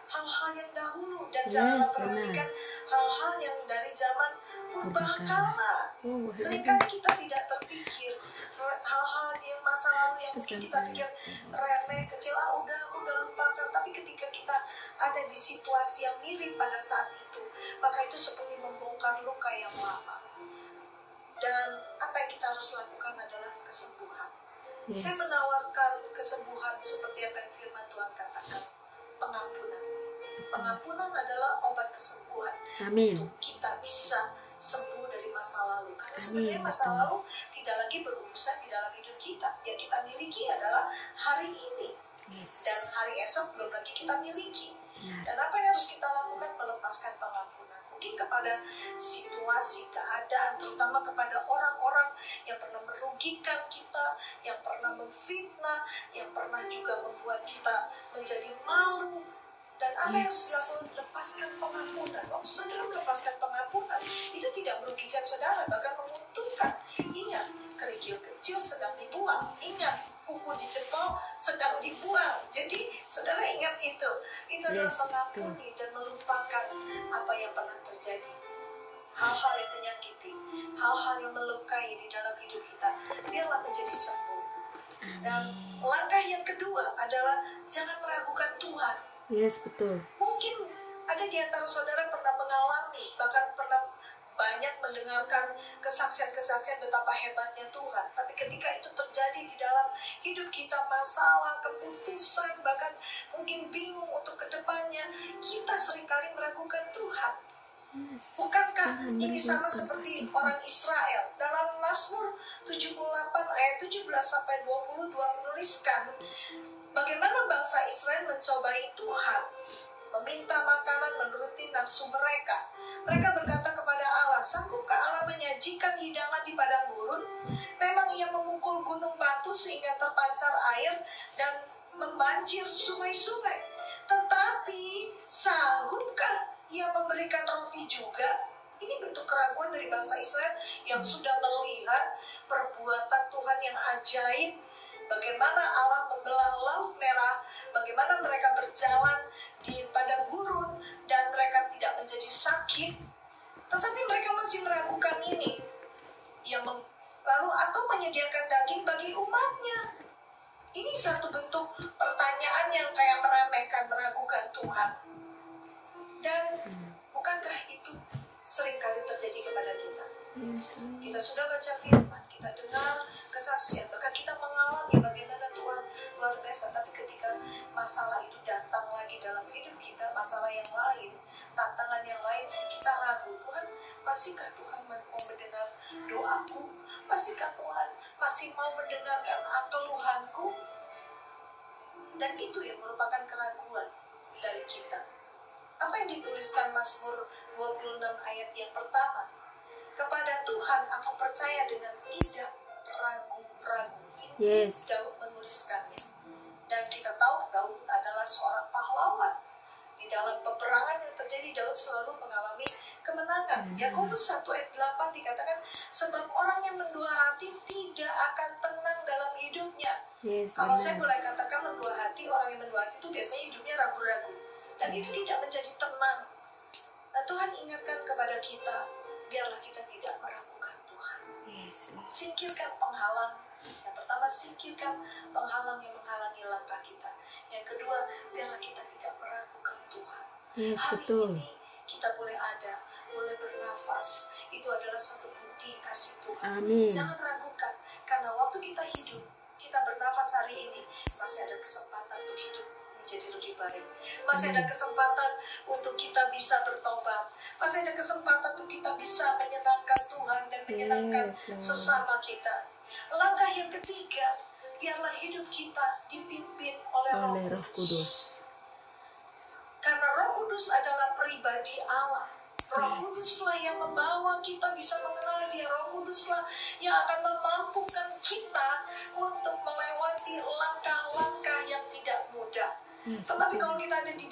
hal-hal yang dahulu dan janganlah perhatikan hal-hal yang dari zaman purbakala. Seringkali kita tidak terpikir hal-hal yang masa lalu yang mungkin kita pikir remeh, kecil, udah lupakan. Tapi ketika kita ada di situasi yang mirip pada saat itu, maka itu seperti membongkar luka yang lama. Dan apa yang kita harus lakukan adalah kesembuhan. Saya menawarkan kesembuhan seperti apa yang firman Tuhan katakan. Pengampunan. Pengampunan adalah obat kesembuhan. Untuk kita bisa sembuh dari masa lalu. Karena sebenarnya masa lalu tidak lagi berurusan di dalam hidup kita. Yang kita miliki adalah hari ini. Dan hari esok belum lagi kita miliki. Dan apa yang harus kita lakukan? Melepaskan pengampunan. Mungkin kepada situasi, keadaan, terutama kepada orang-orang yang pernah merugikan kita, yang pernah memfitnah, yang pernah juga membuat kita menjadi malu. Dan apa yang harus dilakukan? Lepaskan pengampunan. Waktu saudara melepaskan pengampunan, itu tidak merugikan saudara, bahkan menguntungkan. Ingat, kerikil kecil sedang dibuang. Ingat, kuku di jempol sedang dibuang. Jadi saudara ingat itu. Itu adalah mengampuni dan melupakan apa yang pernah terjadi. Hal-hal yang menyakiti, hal-hal yang melukai di dalam hidup kita, biarlah menjadi sembuh. Dan langkah yang kedua adalah jangan meragukan Tuhan. Betul. Mungkin ada di antara saudara pernah mengalami, bahkan pernah banyak mendengarkan kesaksian-kesaksian betapa hebatnya Tuhan. Tapi ketika itu terjadi di dalam hidup kita, masalah, keputusan, bahkan mungkin bingung untuk kedepannya, kita seringkali meragukan Tuhan. Bukankah ini sama seperti orang Israel? Dalam Mazmur 78 ayat 17-22 menuliskan bagaimana bangsa Israel mencobai Tuhan, meminta makanan menuruti nafsu mereka. Mereka berkata kepada Allah, sanggupkah Allah menyajikan hidangan di padang gurun? Memang ia memukul gunung batu sehingga terpancar air dan membanjir sungai-sungai. Tetapi sanggupkah ia memberikan roti juga? Ini bentuk keraguan dari bangsa Israel yang sudah melihat perbuatan Tuhan yang ajaib. Bagaimana Allah membelah laut merah, bagaimana mereka berjalan di padang gurun dan mereka tidak menjadi sakit, tetapi mereka masih meragukan ini. Lalu atau menyediakan daging bagi umatnya. Ini satu bentuk pertanyaan yang kayak meremehkan, meragukan Tuhan. Dan bukankah itu seringkali terjadi kepada kita? Kita sudah baca firman, kita dengar kesaksian, bahkan kita mengalami bagaimana Tuhan luar biasa. Tapi ketika masalah itu datang lagi dalam hidup kita, masalah yang lain, tantangan yang lain, kita ragu. Tuhan, masihkah Tuhan mau mendengar doaku? Masihkah Tuhan masih mau mendengarkan keluhanku? Dan itu yang merupakan keraguan dari kita. Apa yang dituliskan Mazmur 26 ayat yang pertama? Kepada Tuhan aku percaya dengan tidak ragu-ragu. Ini Daud menuliskannya. Dan kita tahu Daud adalah seorang pahlawan. Di dalam peperangan yang terjadi, Daud selalu mengalami kemenangan. Yakobus 1 ayat 8 dikatakan, sebab orang yang mendua hati tidak akan tenang dalam hidupnya. Kalau saya boleh katakan mendua hati, orang yang mendua hati itu biasanya hidupnya ragu-ragu. Dan itu tidak menjadi tenang. Nah, Tuhan ingatkan kepada kita, biarlah kita tidak meragukan Tuhan. Singkirkan penghalang. Yang pertama, singkirkan penghalang yang menghalangi langkah kita. Yang kedua, biarlah kita tidak meragukan Tuhan. Yes, Hari betul. ini kita boleh ada, boleh bernafas. Itu adalah satu bukti kasih Tuhan. Amin. Jangan ragukan, karena waktu kita hidup, kita bernafas hari ini, masih ada kesempatan untuk hidup menjadi lebih baik. Masih ada kesempatan untuk kita bisa bertobat. Masih ada kesempatan untuk kita bisa menyenangkan Tuhan dan menyenangkan Yes, Lord. sesama kita. Langkah yang ketiga, biarlah hidup kita dipimpin oleh Oleh Roh Roh Kudus. Kudus. Karena Roh Kudus adalah pribadi Allah. Roh Yes. Kuduslah yang membawa kita bisa mengenal Dia. Roh Kuduslah yang akan memampukan kita untuk melewati langkah-langkah yang tidak mudah. Yes, Tetapi betul. kalau kita ada di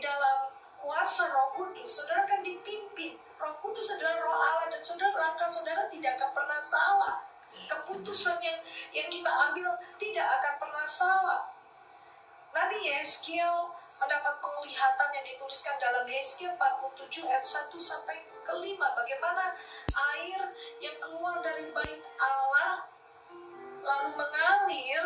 dalam kuasa Roh Kudus, saudara akan dipimpin. Roh Kudus adalah Roh Allah, dan saudara, langkah saudara tidak akan pernah salah. Keputusan yang kita ambil tidak akan pernah salah. Nabi Yeskiel mendapat penglihatan yang dituliskan dalam Yeskiel 47 ayat 1 sampai ke 5. Bagaimana air yang keluar dari bait Allah lalu mengalir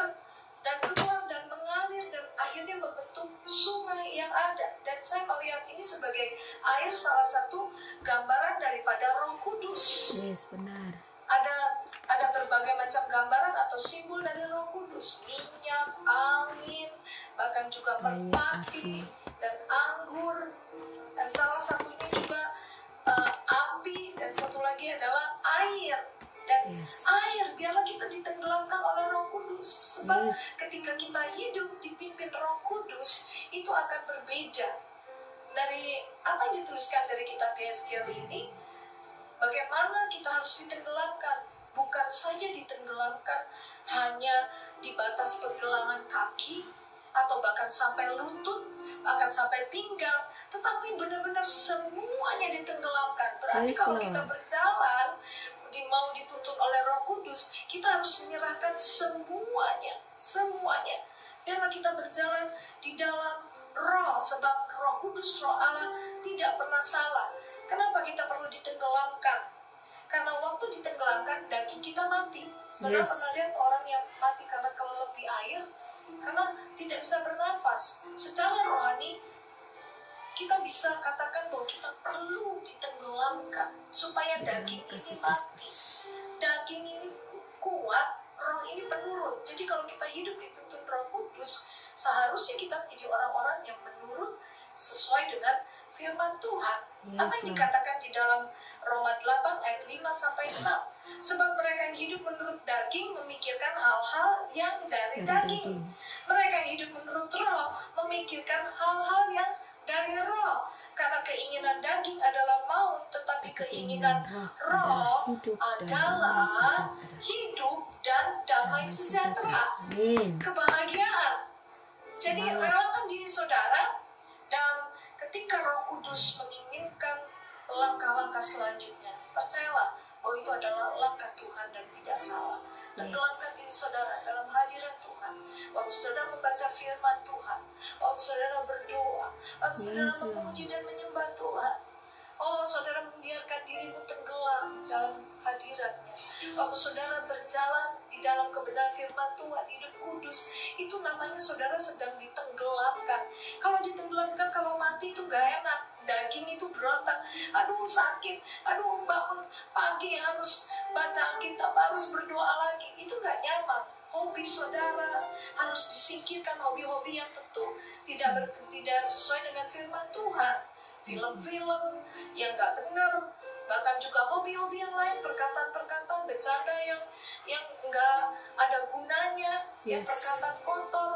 dan keluar dan mengalir dan akhirnya membentuk sungai yang ada. Dan saya melihat ini sebagai air salah satu gambaran daripada Roh Kudus. Yes, benar. Ada berbagai macam gambaran atau simbol dari Roh Kudus, minyak, angin, bahkan juga merpati dan anggur, dan salah satunya juga api, dan satu lagi adalah air. Dan Yes. air, biarlah kita ditenggelamkan oleh Roh Kudus, sebab Yes. ketika kita hidup dipimpin Roh Kudus, itu akan berbeda dari apa yang dituliskan dari kitab Yeskiel ini. Bagaimana kita harus ditenggelamkan? Bukan saja ditenggelamkan hanya di batas pergelangan kaki atau bahkan sampai lutut, bahkan sampai pinggang, tetapi benar-benar semuanya ditenggelamkan. Berarti Yes, kalau Lord. kita berjalan mau dituntun oleh Roh Kudus, kita harus menyerahkan semuanya. Biarlah kita berjalan di dalam Roh, sebab Roh Kudus, Roh Allah tidak pernah salah. Kenapa kita perlu ditenggelamkan? Karena waktu ditenggelamkan, daging kita mati. Saudara Yes. pernah lihat orang yang mati karena kelelep di air? Karena tidak bisa bernafas. Secara rohani, kita bisa katakan bahwa kita perlu ditenggelamkan supaya daging ini mati. Daging ini kuat, roh ini penurut. Jadi kalau kita hidup dituntun Roh Kudus, seharusnya kita menjadi orang-orang yang menurut sesuai dengan firman Tuhan. Yes, Apa yang Lord. dikatakan di dalam Roma 8 ayat 5 sampai 6? Sebab mereka yang hidup menurut daging memikirkan hal-hal yang dari daging. Mereka yang hidup menurut roh memikirkan hal-hal yang dari roh. Karena keinginan daging adalah maut, tetapi keinginan roh adalah hidup dan damai sejahtera. Amin. Kebahagiaan. Jadi relakan diri saudara, dan ketika Roh Kudus menginginkan langkah-langkah selanjutnya, percayalah bahwa itu adalah langkah Tuhan dan tidak salah. Tenggelamkan diri saudara dalam hadirat Tuhan. Waktu saudara membaca firman Tuhan, waktu saudara berdoa, waktu saudara memuji dan menyembah Tuhan, oh, saudara membiarkan dirimu tenggelam dalam hadiratnya. Waktu saudara berjalan di dalam kebenaran firman Tuhan, hidup kudus, itu namanya saudara sedang ditenggelamkan. Kalau ditenggelamkan, kalau mati itu gak enak. Daging itu berontak, aduh sakit, aduh bangun pagi harus baca Alkitab, harus berdoa lagi. Itu gak nyaman. Hobi saudara harus disingkirkan, hobi-hobi yang tentu tidak sesuai dengan firman Tuhan. Film-film yang gak benar, bahkan juga hobi-hobi yang lain, perkataan-perkataan bercanda yang gak ada gunanya, yang perkataan kotor.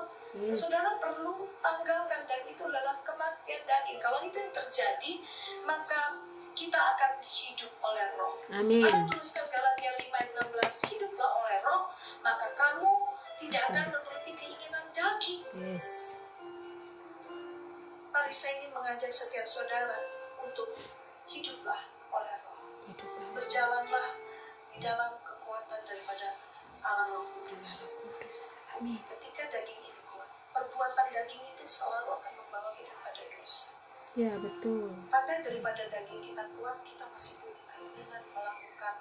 Saudara perlu tanggalkan, dan itu adalah kematian daging. Kalau itu yang terjadi, maka kita akan hidup oleh roh. Amin. Apa tuliskan Galatia 5:16, hiduplah oleh roh, maka kamu tidak akan menuruti keinginan daging. Yes. Mari saya ingin mengajak setiap saudara untuk hiduplah oleh roh. Berjalanlah di dalam kekuatan daripada Allah Roh Kudus. Amin. Ketika daging ini kuat, perbuatan daging itu selalu akan membawa kita pada dosa. Ya, betul. Tanda daripada daging kita kuat, kita masih punya keinginan melakukan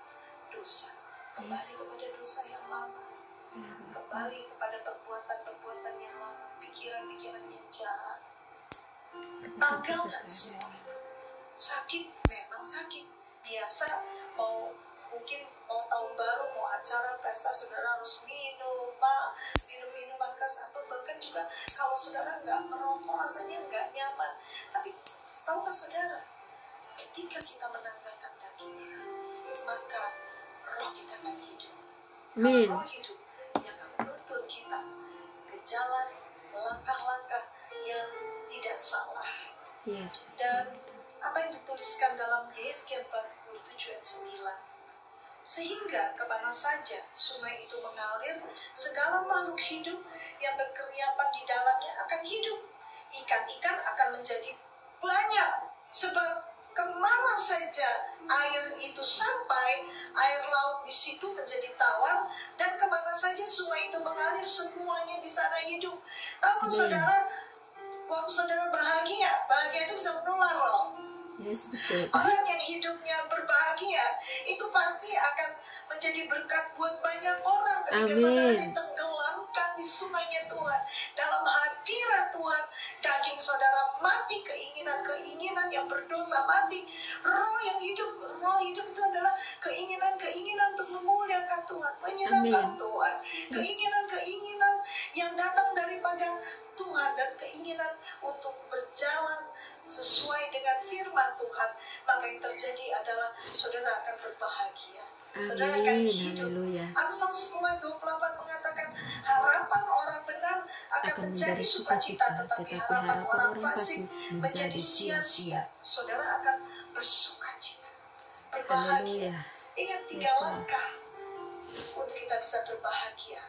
dosa. Kembali kepada dosa yang lama. Kembali kepada perbuatan-perbuatan yang Tanggalkan semua itu. Sakit memang sakit. Biasa mungkin mau tahun baru, mau acara pesta, saudara harus minum minuman keras, atau bahkan juga kalau saudara nggak merokok rasanya nggak nyaman. Tapi tahukah saudara, ketika kita menanggalkan daging ini, maka roh kita akan hidup. Amin. Roh hidup yang akan menuntun kita ke jalan langkah-langkah yang tidak salah. Yes. Dan apa yang dituliskan dalam Yesaya 47 ayat 9, sehingga kemana saja sungai itu mengalir, segala makhluk hidup yang berkeriapan di dalamnya akan hidup. Ikan-ikan akan menjadi banyak, sebab kemana saja air itu sampai, air laut di situ menjadi tawar, dan kemana saja sungai itu mengalir, semuanya di sana hidup. Tahu saudara, waktu saudara bahagia itu bisa menular loh. Yes, betul. Orang yang hidupnya berbahagia itu pasti akan menjadi berkat buat banyak orang. Ketika saudara ditenggelamkan di sungainya Tuhan, dalam hadirat Tuhan, daging saudara mati, keinginan-keinginan yang berdosa mati. Roh hidup itu adalah keinginan-keinginan untuk memuliakan Tuhan, menyenangkan Tuhan, keinginan-keinginan yang datang daripada Tuhan, dan keinginan untuk berjalan sesuai dengan firman Tuhan. Maka yang terjadi adalah saudara akan berbahagia. Saudara akan hidup. Amsal 10:28 mengatakan, harapan orang benar akan menjadi sukacita, tetapi harapan orang fasik menjadi sia-sia. Saudara akan bersukacita, berbahagia. Ingat 3 langkah untuk kita bisa berbahagia.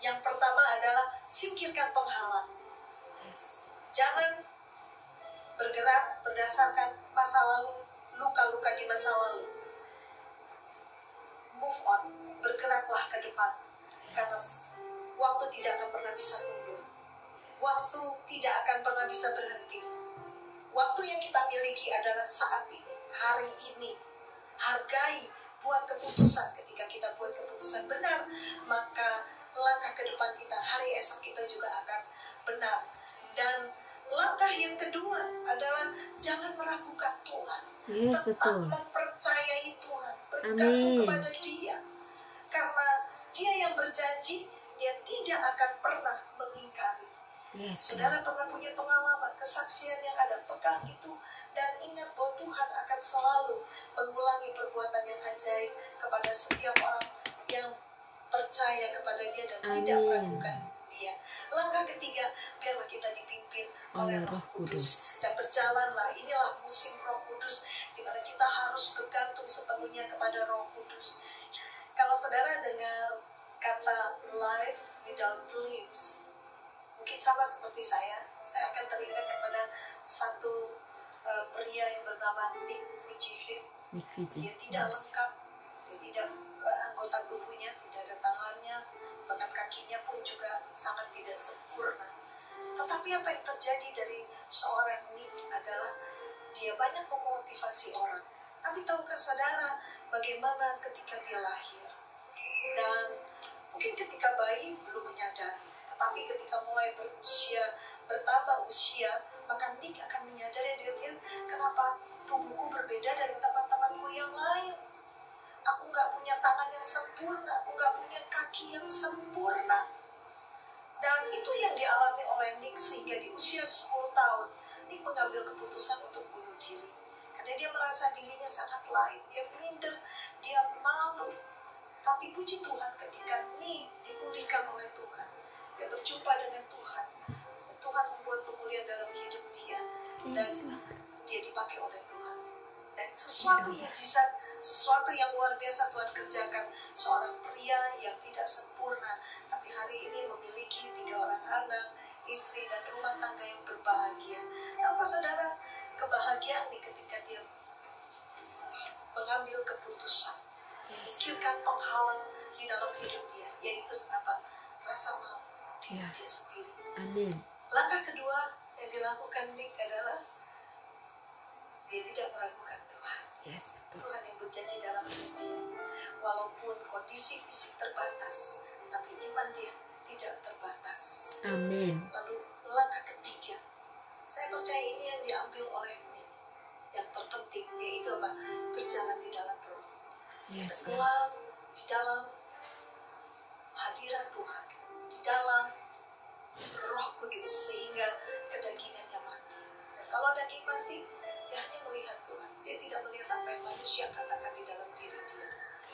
Yang pertama adalah singkirkan penghalang. Jangan bergerak berdasarkan masa lalu, luka-luka di masa lalu. Move on, bergeraklah ke depan. Karena waktu tidak akan pernah bisa mundur. Waktu tidak akan pernah bisa berhenti. Waktu yang kita miliki adalah saat ini, hari ini. Hargai, buat keputusan. Ketika kita buat keputusan benar, maka langkah ke depan kita, hari esok kita juga akan benar. Dan langkah yang kedua adalah jangan meragukan Tuhan. Tetap mempercayai Tuhan, bergantung kepada Dia. Karena Dia yang berjanji, Dia tidak akan pernah mengingkari. Saudara pernah punya pengalaman, kesaksian yang ada, pegang itu, dan ingat bahwa Tuhan akan selalu mengulangi perbuatan yang ajaib kepada setiap orang yang percaya kepada Dia dan tidak meragukan Dia. Langkah ketiga, biarlah kita dipimpin oleh Roh Kudus. Dan berjalanlah, inilah musim Roh Kudus, di mana kita harus bergantung sepenuhnya kepada Roh Kudus. Kalau saudara dengar kata life without limbs, mungkin sama seperti saya akan teringat kepada satu pria yang bernama Nick Vujicic. Dia tidak lengkap, dia tidak anggota tubuhnya, tidak ada tangannya, bahkan kakinya pun juga sangat tidak sempurna. Tetapi apa yang terjadi dari seorang Nick adalah dia banyak memotivasi orang. Tapi tahukah saudara bagaimana ketika dia lahir? Dan mungkin ketika bayi belum menyadari, tetapi ketika mulai bertambah usia, maka Nick akan menyadari, dia lihat, kenapa tubuhku berbeda dari teman-temanku yang lain. Aku nggak punya tangan yang sempurna, aku nggak punya kaki yang sempurna. Dan itu yang dialami oleh Nick, sehingga di usia 10 tahun, Nick mengambil keputusan untuk bunuh diri. Karena dia merasa dirinya sangat lain, dia minder, dia malu. Tapi puji Tuhan, ketika Nick dipulihkan oleh Tuhan, dia berjumpa dengan Tuhan, Tuhan membuat pemulihan dalam hidup dia, dan dia dipakai oleh Tuhan. Dan sesuatu mujizat, sesuatu yang luar biasa Tuhan kerjakan. Seorang pria yang tidak sempurna, tapi hari ini memiliki 3 orang anak, istri, dan rumah tangga yang berbahagia. Apa saudara, kebahagiaan nih ketika dia mengambil keputusan, memikirkan penghalang di dalam hidup dia, yaitu apa? Rasa malu diri dia sendiri. Amin. Langkah kedua yang dilakukan Nick adalah dia tidak meragukan Tuhan. Tuhan yang berjanji dalam hidup dia. Walaupun kondisi fisik terbatas, tapi iman dia tidak terbatas. Amin. Lalu langkah ketiga, saya percaya ini yang Yes, God. tenggelam di dalam hadirat Tuhan, di dalam Roh Kudus, sehingga kedagingannya mati. Dan kalau daging mati, dia hanya melihat Tuhan. Dia tidak melihat apa yang manusia katakan di dalam diri dia.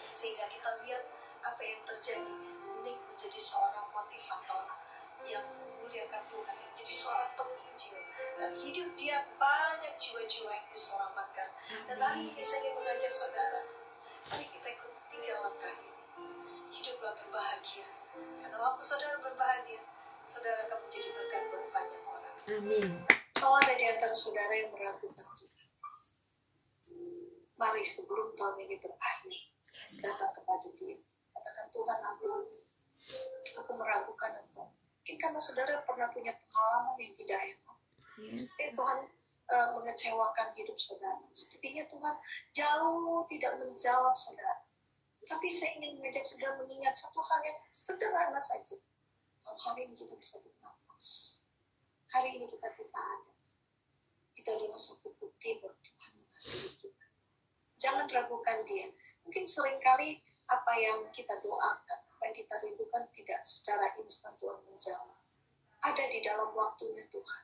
Sehingga kita lihat apa yang terjadi. Nick menjadi seorang motivator yang memuliakan Tuhan, yang menjadi seorang penginjil, dan hidup dia banyak jiwa-jiwa yang diselamatkan. Dan hari ini saya ingin mengajak saudara, mari kita ikut 3 langkah ini. Hiduplah berbahagia, karena waktu saudara berbahagia, saudara akan menjadi berkat buat banyak orang. Amin. Kalau ada di antara saudara yang meragukan Tuhan, mari sebelum tahun ini berakhir, datang kepada Dia. Katakan, Tuhan, aku meragukan Engkau. Mungkin karena saudara pernah punya pengalaman yang tidak enak. Yes. Tuhan mengecewakan hidup saudara. Sepertinya Tuhan jauh tidak menjawab saudara. Tapi saya ingin mengajak saudara mengingat satu hal yang sederhana saja. Kalau hari ini kita bisa bernafas, hari ini kita bisa ada, itu adalah satu bukti bahwa Tuhan mengasihi kita. Jangan ragukan Dia. Mungkin seringkali apa yang kita doakan, apa yang kita rindukan tidak secara instan Tuhan menjawab. Ada di dalam waktunya Tuhan.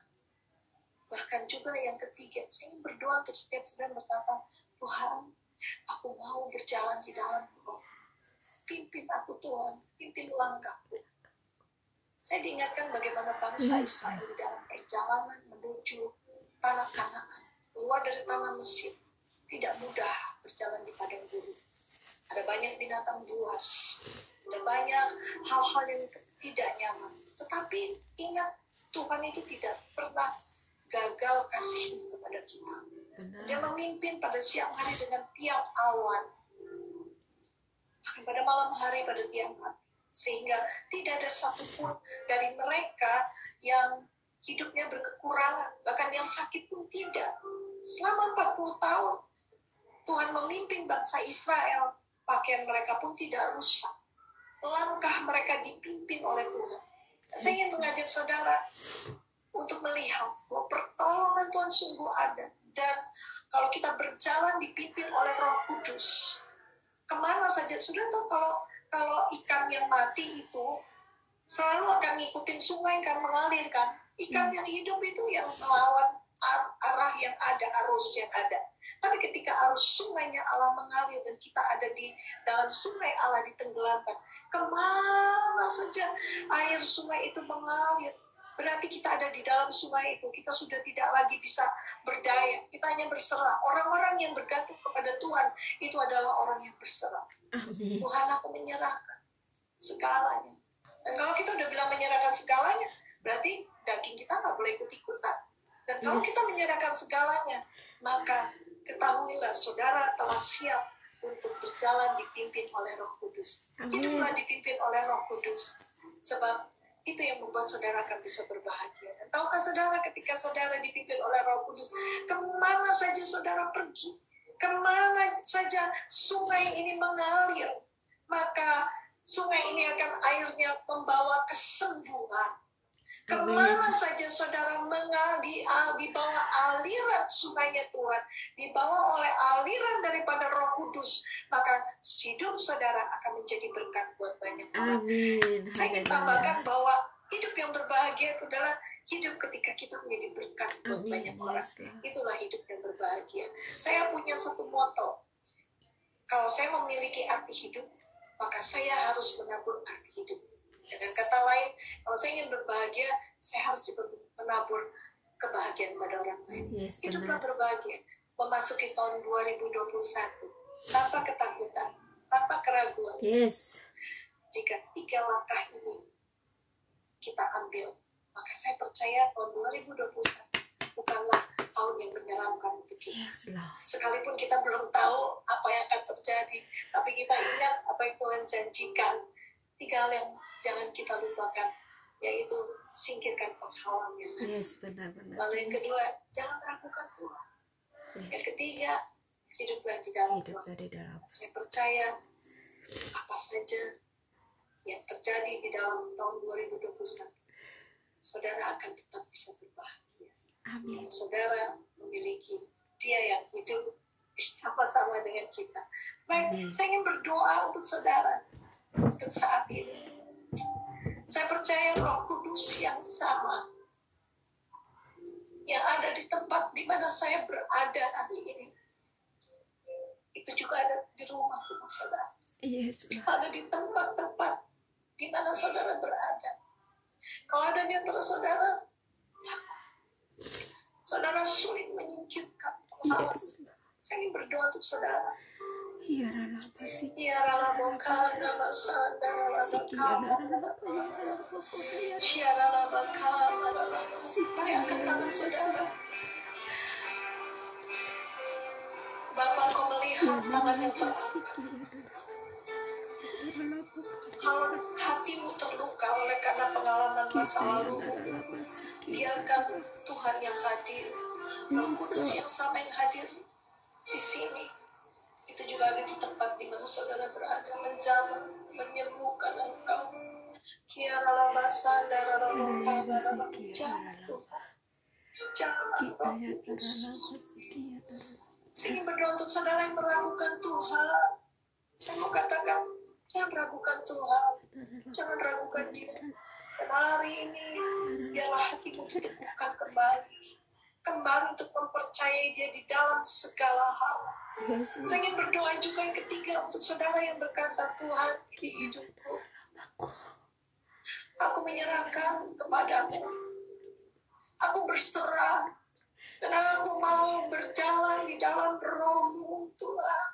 Bahkan juga yang ketiga, saya ingin berdoa untuk setiap saudara berkata, Tuhan, aku mau berjalan di dalam Roh. Pimpin aku Tuhan, pimpin langkahku. Saya diingatkan bagaimana bangsa Israel di dalam perjalanan menuju tanah Kanaan, keluar dari tanah Mesir, tidak mudah berjalan di padang gurun. Ada banyak binatang buas, ada banyak hal-hal yang tidak nyaman. Tetapi ingat, Tuhan itu tidak pernah gagal kasih kepada kita. Dia memimpin pada siang hari dengan tiang awan, bahkan pada malam hari pada tiang api, sehingga tidak ada satupun dari mereka yang hidupnya berkekurangan, bahkan yang sakit pun tidak. Selama 40 tahun Tuhan memimpin bangsa Israel, pakaian mereka pun tidak rusak, langkah mereka dipimpin oleh Tuhan. Saya ingin mengajak saudara untuk melihat bahwa pertolongan Tuhan sungguh ada. Dan kalau kita berjalan dipimpin oleh Roh Kudus, kemana saja. Sudah tahu kalau ikan yang mati itu selalu akan ngikutin sungai kan, mengalir kan. Ikan yang hidup itu yang melawan arah yang ada, arus yang ada. Tapi ketika arus sungainya Allah mengalir dan kita ada di dalam sungai Allah ditenggelamkan, kemana saja air sungai itu mengalir, berarti kita ada di dalam sungai itu. Kita sudah tidak lagi bisa berdaya, kita hanya berserah. Orang-orang yang bergantung kepada Tuhan itu adalah orang yang berserah. Amin. Tuhan, aku menyerahkan segalanya. Dan kalau kita udah bilang menyerahkan segalanya, berarti daging kita nggak boleh ikut-ikutan. Dan kalau kita menyerahkan segalanya, maka ketahuilah saudara telah siap untuk berjalan dipimpin oleh Roh Kudus. Hiduplah dipimpin oleh Roh Kudus. Sebab itu yang membuat saudara akan bisa berbahagia. Dan tahukah saudara, ketika saudara dipimpin oleh Roh Kudus, kemana saja saudara pergi, kemana saja sungai ini mengalir, maka sungai ini akan airnya membawa kesembuhan. Kemana saja saudara di bawah aliran sungainya Tuhan, dibawa oleh aliran daripada Roh Kudus, maka hidup saudara akan menjadi berkat buat banyak orang. Amin. Saya ingin tambahkan bahwa hidup yang berbahagia itu adalah hidup ketika kita menjadi berkat buat banyak orang. Itulah hidup yang berbahagia. Saya punya satu moto. Kalau saya memiliki arti hidup, maka saya harus menabur arti hidup. Dengan kata lain, kalau saya ingin berbahagia, saya harus menabur kebahagiaan pada orang lain. Hiduplah berbahagia. Memasuki tahun 2021 tanpa ketakutan, tanpa keraguan. Jika 3 langkah ini kita ambil, maka saya percaya tahun 2021 bukanlah tahun yang menyeramkan untuk kita. Sekalipun kita belum tahu apa yang akan terjadi, tapi kita ingat apa yang Tuhan janjikan. 3 hal yang jangan kita lupakan, yaitu singkirkan penghalang yang ada. Benar-benar. Lalu yang kedua, jangan ragukan Tuhan. Yang ketiga, hiduplah di dalam Tuhan. Saya percaya apa saja yang terjadi di dalam tahun 2021, saudara akan tetap bisa berbahagia. Amin. Saudara memiliki Dia yang hidup, bersama-sama dengan kita. Baik, Amin. saya ingin berdoa untuk saudara untuk saat ini. Saya percaya Roh Kudus yang sama yang ada di tempat di mana saya berada hari ini, itu juga ada di rumah saudara. Yes, Lord. Ada di tempat-tempat di mana saudara berada. Kalau ada di antara saudara, saudara sulit menyingkirkan penghalang. Yes. Saya ingin berdoa untuk saudara. Ya Rala Basi. Ya Rala Bokana Masanda Rala Bakama Ya Rala Bakama Rala. Mari angkat tangan saudara. Bapak, kau melihat tangan yang terangkat. Kalau hatimu terluka oleh karena pengalaman masa lalu, biarkan Tuhan yang hadir, Roh Kudus yang sama yang hadir di sini, itu juga ada di tempat di mana saudara berada, menjamah, menyembuhkan engkau. Kiara basanda rala mokaba rala. Jangan Roh Kudus. Saya ingin berdoa untuk saudara yang meragukan Tuhan. Saya mau katakan, jangan ragukan Tuhan, jangan ragukan Dia. Dan hari ini, biarlah hatimu diteguhkan kembali untuk mempercayai Dia di dalam segala hal. Saya ingin berdoa juga yang ketiga untuk saudara yang berkata, Tuhan, di hidupku, aku menyerahkan kepadamu. Aku berserah, dan aku mau berjalan di dalam Roh-Mu, Tuhan.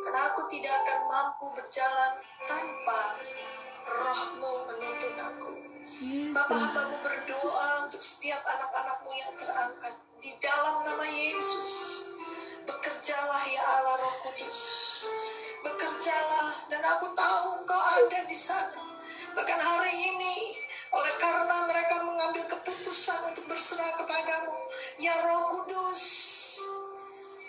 Karena aku tidak akan mampu berjalan tanpa Roh-Mu menuntun aku. Bapak, hamba-Mu berdoa untuk setiap anak-anak-Mu yang terangkat. Di dalam nama Yesus, bekerjalah ya Allah Roh Kudus. Bekerjalah, dan aku tahu Engkau ada di sana. Bahkan hari ini, oleh karena mereka mengambil keputusan untuk berserah kepadamu, ya Roh Kudus,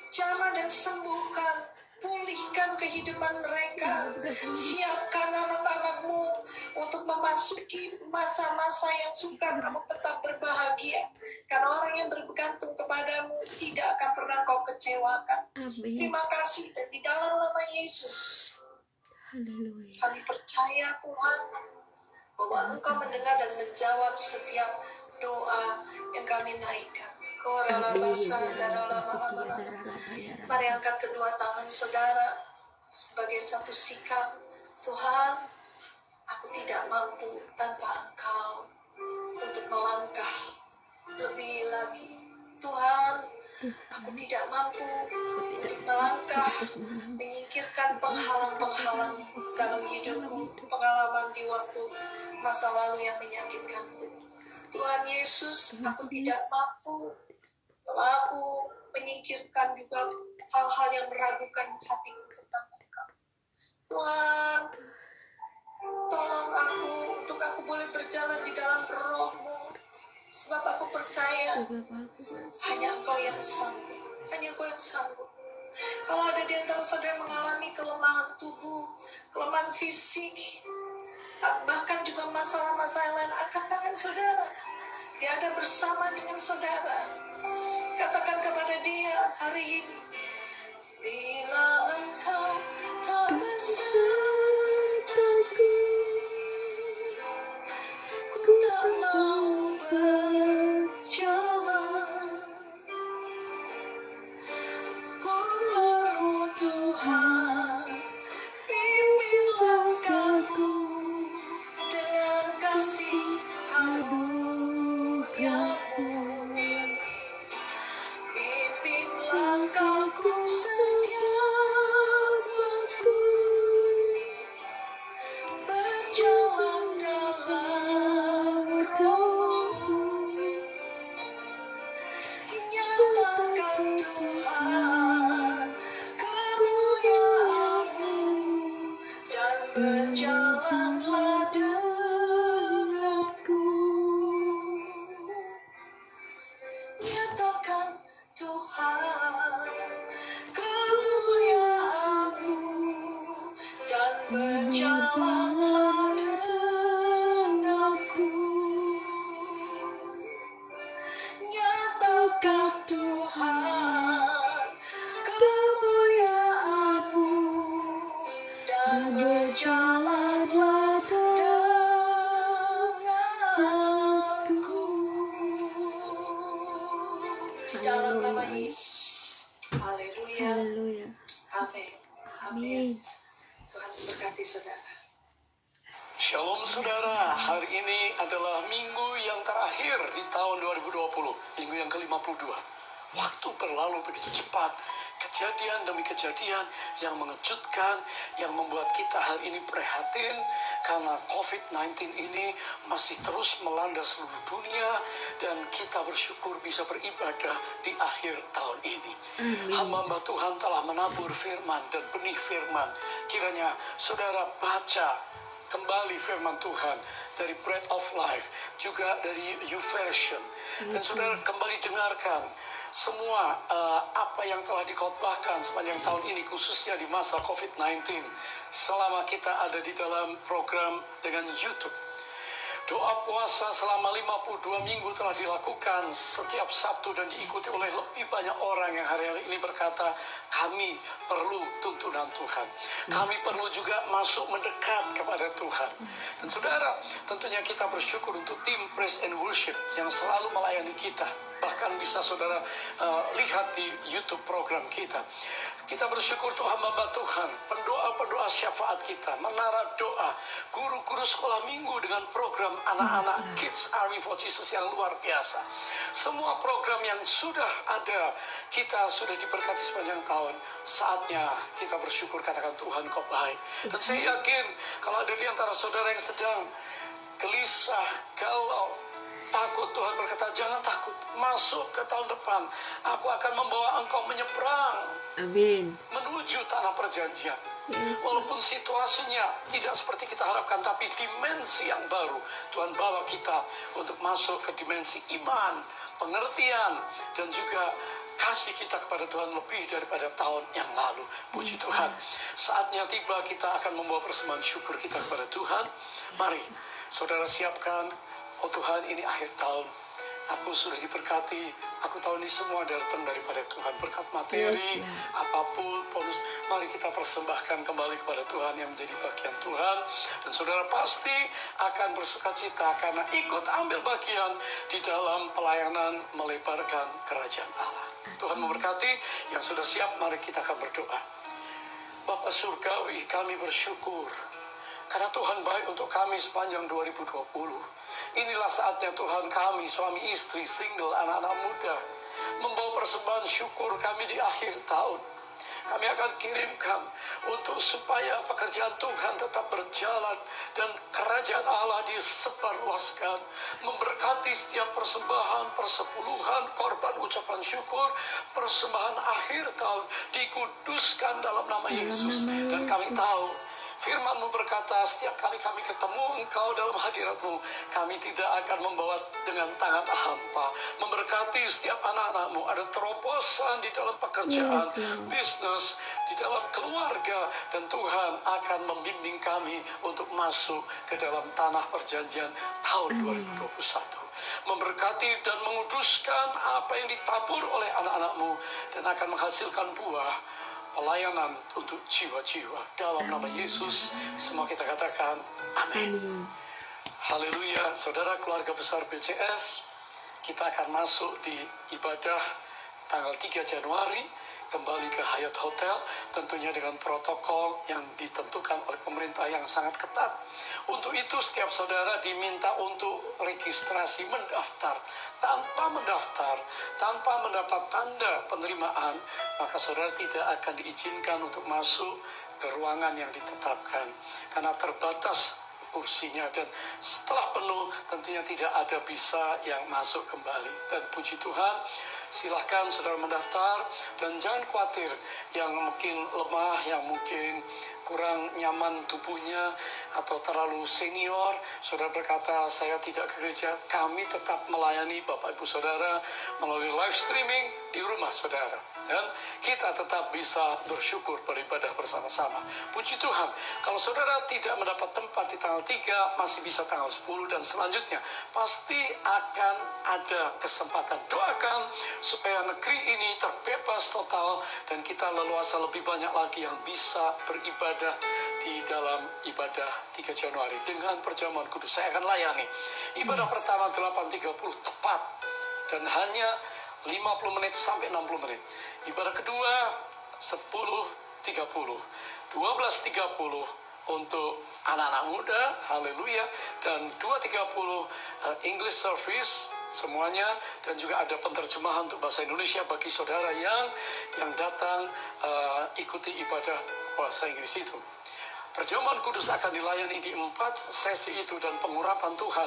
jamah dan sembuhkan, pulihkan kehidupan mereka. Siapkan anak-anak-Mu untuk memasuki masa-masa yang sukar namun tetap berbahagia. Karena orang yang bergantung kepadamu tidak akan pernah Kau kecewakan. Amin. Terima kasih, dan di dalam nama Yesus Haleluya. kami percaya Tuhan bahwa Engkau mendengar dan menjawab setiap doa yang kami naikkan. Mari angkat kedua tangan saudara sebagai satu sikap. Tuhan, aku tidak mampu tanpa Engkau untuk melangkah lebih lagi. Tuhan, aku tidak mampu untuk melangkah, menyingkirkan penghalang-penghalang dalam hidupku, pengalaman di waktu masa lalu yang menyakitkanku. Tuhan Yesus, aku tidak mampu kalau aku menyingkirkan juga hal-hal yang meragukan hatiku tentang Engkau. Tuhan, tolong aku untuk aku boleh berjalan di dalam Roh-Mu, sebab aku percaya hanya Engkau yang sanggup, hanya Engkau yang sanggup. Kalau ada di antara saudara yang mengalami kelemahan tubuh, kelemahan fisik, bahkan juga masalah-masalah lain, angkat tangan saudara. Dia ada bersama dengan saudara. Katakan kepada Dia hari ini, bila Engkau tak besertaku, ku tak mau berjalan. Ku perlu Tuhan, pimpin langkahku dengan kasih karunia-Mu. Pimpin langkahku setiap waktu, berjalan dalam Roh-Mu. Nyatakan Tuhan kemuliaan-Mu, dan berjalanlah denganku. Amin. Tuhan memberkati saudara. Shalom saudara, hari ini adalah minggu yang terakhir di tahun 2020, minggu yang ke-52. Waktu berlalu begitu cepat, kejadian demi kejadian yang mengejutkan, yang membuat kita hari ini prihatin karena COVID-19 ini masih terus melanda seluruh dunia, dan kita bersyukur bisa beribadah di akhir tahun ini. Hamba Tuhan telah menabur firman dan benih firman. Kiranya saudara baca kembali firman Tuhan dari Bread of Life, juga dari YouVersion, dan saudara kembali dengarkan semua apa yang telah dikhotbahkan sepanjang tahun ini, khususnya di masa COVID-19, selama kita ada di dalam program dengan YouTube. Doa puasa selama 52 minggu telah dilakukan setiap Sabtu dan diikuti oleh lebih banyak orang yang hari-hari ini berkata, kami perlu tuntunan Tuhan. Kami perlu juga masuk mendekat kepada Tuhan. Dan saudara, tentunya kita bersyukur untuk tim Praise and Worship yang selalu melayani kita. Bahkan bisa saudara lihat di YouTube program kita. Kita bersyukur untuk hamba Tuhan, pendoa-pendoa syafaat kita, menara doa, guru-guru sekolah minggu dengan program anak-anak Kids Army for Jesus yang luar biasa. Semua program yang sudah ada, kita sudah diberkati sepanjang tahun. Saatnya kita bersyukur, katakan Tuhan kau baik. Dan saya yakin kalau ada di antara saudara yang sedang gelisah, galau, takut, Tuhan berkata, jangan takut, masuk ke tahun depan. Aku akan membawa engkau menyeberang. Amin. Menuju tanah perjanjian. Walaupun situasinya tidak seperti kita harapkan, tapi dimensi yang baru. Tuhan bawa kita untuk masuk ke dimensi iman, pengertian, dan juga kasih kita kepada Tuhan lebih daripada tahun yang lalu. Puji Tuhan. Saatnya tiba, kita akan membawa persembahan syukur kita kepada Tuhan. Mari, saudara siapkan. Oh Tuhan, ini akhir tahun. Aku sudah diberkati. Aku tahu ini semua datang daripada Tuhan. Berkat materi, apapun, bonus. Mari kita persembahkan kembali kepada Tuhan yang menjadi bagian Tuhan. Dan saudara pasti akan bersuka cita karena ikut ambil bagian di dalam pelayanan melebarkan kerajaan Allah. Tuhan memberkati. Yang sudah siap, mari kita akan berdoa. Bapa Surgawi, kami bersyukur karena Tuhan baik untuk kami sepanjang 2020. Inilah saatnya Tuhan, kami, suami istri, single, anak-anak muda, membawa persembahan syukur kami di akhir tahun. Kami akan kirimkan untuk supaya pekerjaan Tuhan tetap berjalan dan kerajaan Allah disebarluaskan. Memberkati setiap persembahan, persepuluhan, korban ucapan syukur, persembahan akhir tahun dikuduskan dalam nama Yesus. Dan kami tahu Firman-Mu berkata, setiap kali kami ketemu Engkau dalam hadirat-Mu, kami tidak akan membawa dengan tangan hampa. Memberkati setiap anak-anak-Mu, ada terobosan di dalam pekerjaan, bisnis, di dalam keluarga, dan Tuhan akan membimbing kami untuk masuk ke dalam tanah perjanjian tahun 2021. Memberkati dan menguduskan apa yang ditabur oleh anak-anak-Mu, dan akan menghasilkan buah pelayanan untuk jiwa-jiwa. Dalam nama Yesus, semua kita katakan amin. Haleluya. Saudara, keluarga besar BCS, kita akan masuk di ibadah tanggal 3 Januari, kembali ke Hyatt Hotel, tentunya dengan protokol yang ditentukan oleh pemerintah yang sangat ketat. Untuk itu, setiap saudara diminta untuk registrasi mendaftar. Tanpa mendaftar, tanpa mendapat tanda penerimaan, maka saudara tidak akan diizinkan untuk masuk ke ruangan yang ditetapkan. Karena terbatas kursinya, dan setelah penuh tentunya tidak ada bisa yang masuk kembali. Dan puji Tuhan, silahkan saudara mendaftar, dan jangan khawatir yang mungkin lemah, yang mungkin kurang nyaman tubuhnya atau terlalu senior, saudara berkata saya tidak ke gereja, kami tetap melayani Bapak Ibu Saudara melalui live streaming di rumah saudara, dan kita tetap bisa bersyukur beribadah bersama-sama. Puji Tuhan, kalau saudara tidak mendapat tempat di tanggal 3, masih bisa tanggal 10 dan selanjutnya pasti akan ada kesempatan. Doakan supaya negeri ini terbebas total dan kita leluasa lebih banyak lagi yang bisa beribadah di dalam ibadah 3 Januari dengan perjamuan kudus. Saya akan layani ibadah pertama 8.30 tepat dan hanya 50 menit sampai 60 menit. Ibadah kedua 10.30 12.30 untuk anak-anak muda, haleluya, dan 2.30 English service semuanya, dan juga ada penerjemahan untuk bahasa Indonesia bagi saudara yang datang ikuti ibadah bahasa Inggris itu. Perjamuan kudus akan dilayani di 4 sesi itu, dan pengurapan Tuhan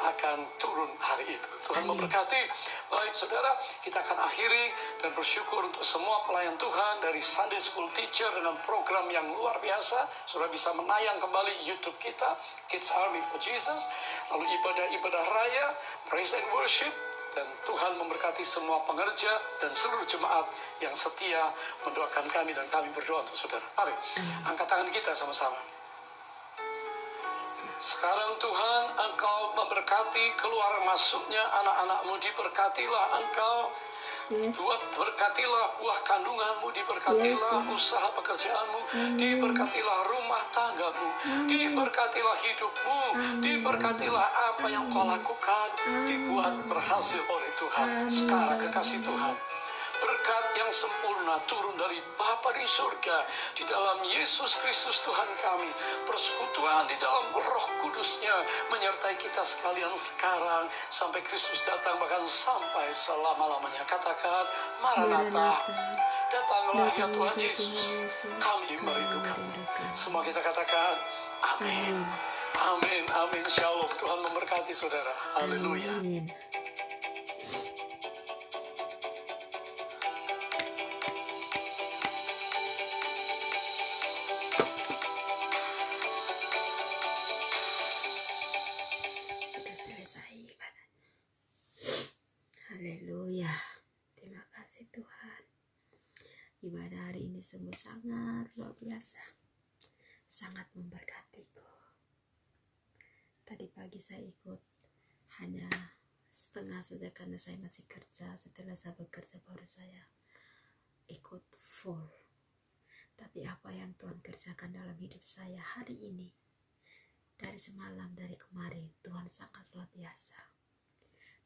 akan turun hari itu. Tuhan memberkati. Baik saudara, kita akan akhiri dan bersyukur untuk semua pelayan Tuhan dari Sunday School Teacher dengan program yang luar biasa. Saudara bisa menayang kembali YouTube kita, Kids Army for Jesus, lalu ibadah-ibadah raya, praise and worship. Dan Tuhan memberkati semua pengerja dan seluruh jemaat yang setia mendoakan kami, dan kami berdoa untuk saudara. Mari, angkat tangan kita sama-sama. Sekarang Tuhan, Engkau memberkati keluar masuknya anak-anak-Mu, diberkatilah Engkau. Berkatilah buah kandunganmu, diberkatilah usaha pekerjaanmu, diberkatilah rumah tanggamu, diberkatilah hidupmu, diberkatilah apa yang kau lakukan, dibuat berhasil oleh Tuhan. Sekarang kekasih Tuhan, berkat yang sempurna turun dari Bapa di surga, di dalam Yesus Kristus Tuhan kami, persekutuan di dalam Roh Kudusnya menyertai kita sekalian sekarang sampai Kristus datang, bahkan sampai selama-lamanya. Katakan, Maranatha, datanglah ya Tuhan Yesus, kami merindukanmu. Semua kita katakan, amin, amin, amin. Shalom. Tuhan memberkati saudara. Haleluya. Haleluya. Terima kasih Tuhan. Ibadah hari ini sungguh sangat luar biasa. Sangat memberkatiku. Tadi pagi saya ikut hanya setengah saja karena saya masih kerja. Setelah saya bekerja baru saya ikut full. Tapi apa yang Tuhan kerjakan dalam hidup saya hari ini, dari semalam, dari kemarin, Tuhan sangat luar biasa.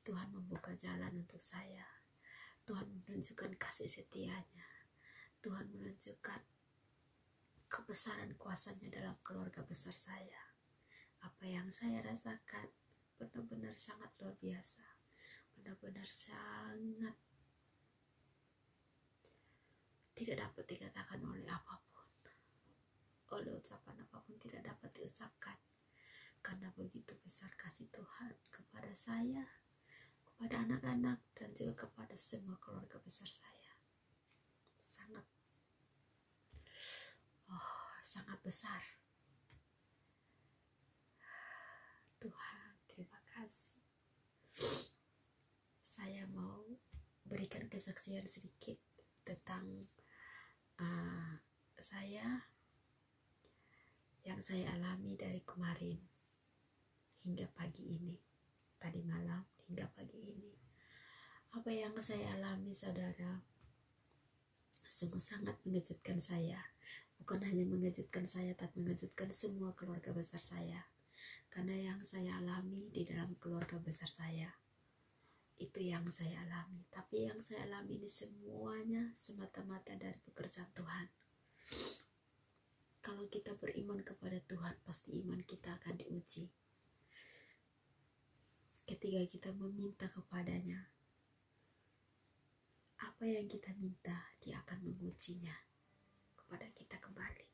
Tuhan membuka jalan untuk saya. Tuhan menunjukkan kasih setianya. Tuhan menunjukkan kebesaran kuasa-Nya dalam keluarga besar saya. Apa yang saya rasakan benar-benar sangat luar biasa. Benar-benar sangat tidak dapat dikatakan oleh apapun. Oleh ucapan apapun tidak dapat diucapkan. Karena begitu besar kasih Tuhan kepada saya, kepada anak-anak, dan juga kepada semua keluarga besar saya. Sangat besar. Tuhan, terima kasih. Saya mau berikan kesaksian sedikit tentang yang saya alami dari kemarin hingga pagi ini, tadi malam hingga pagi ini. Apa yang saya alami saudara sungguh sangat mengejutkan saya. Bukan hanya mengejutkan saya, tapi mengejutkan semua keluarga besar saya. Karena yang saya alami di dalam keluarga besar saya, itu yang saya alami. Tapi yang saya alami ini semuanya semata-mata dari pekerjaan Tuhan. Kalau kita beriman kepada Tuhan, pasti iman kita akan diuji. Ketika kita meminta kepadanya, apa yang kita minta, Dia akan mengujinya kepada kita kembali.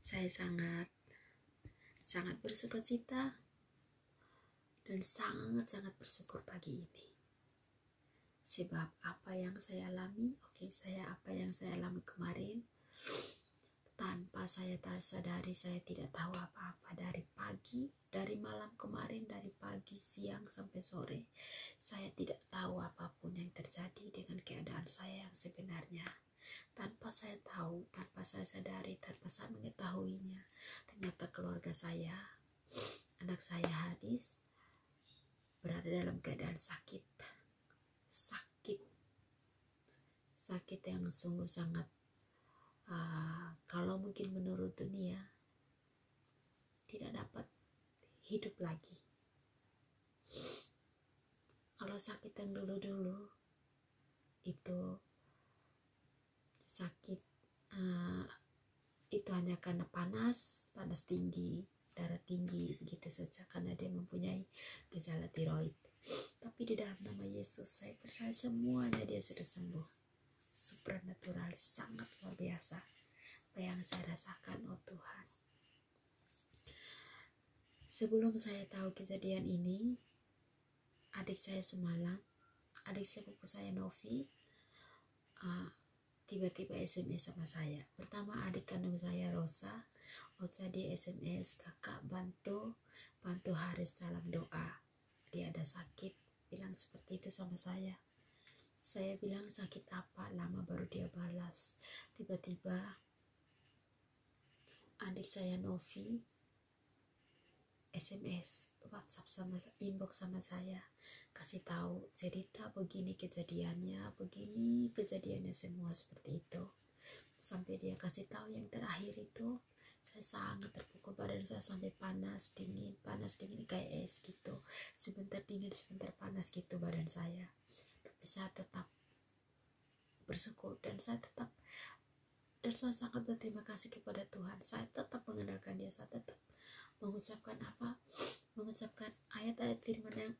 Saya sangat bersukacita dan sangat bersyukur pagi ini. Sebab apa yang saya alami, apa yang saya alami kemarin, tanpa saya sadari, saya tidak tahu apa-apa dari malam kemarin, dari pagi, siang, sampai sore. Saya tidak tahu apapun yang terjadi dengan keadaan saya yang sebenarnya. Tanpa saya tahu, tanpa saya sadari, tanpa saya mengetahuinya, ternyata keluarga saya, anak saya Hadis, berada dalam keadaan sakit yang sungguh sangat, kalau mungkin menurut dunia tidak dapat hidup lagi. Kalau sakit yang dulu-dulu itu sakit itu hanya karena panas tinggi, darah tinggi, begitu saja, karena dia mempunyai gejala tiroid. Tapi di dalam nama Yesus saya percaya semuanya dia sudah sembuh. Supernatural, sangat luar biasa apa yang saya rasakan, oh Tuhan. Sebelum saya tahu kejadian ini, adik saya semalam, adik sepupu saya Novi, tiba-tiba SMS sama saya. Pertama adik kandung saya Rosa, dia SMS, kakak bantu Haris dalam doa, dia ada sakit, bilang seperti itu sama saya. Saya bilang sakit apa, lama baru dia balas. Tiba-tiba adik saya Novi SMS, WhatsApp sama inbox sama saya, kasih tahu cerita begini kejadiannya semua seperti itu. Sampai dia kasih tahu yang terakhir itu, saya sangat terpukul, badan saya sampai panas dingin kayak es gitu. Sebentar dingin, sebentar panas gitu badan saya. Tapi saya tetap bersyukur dan saya sangat berterima kasih kepada Tuhan. Saya tetap mengenalkan dia, saya tetap mengucapkan ayat-ayat firman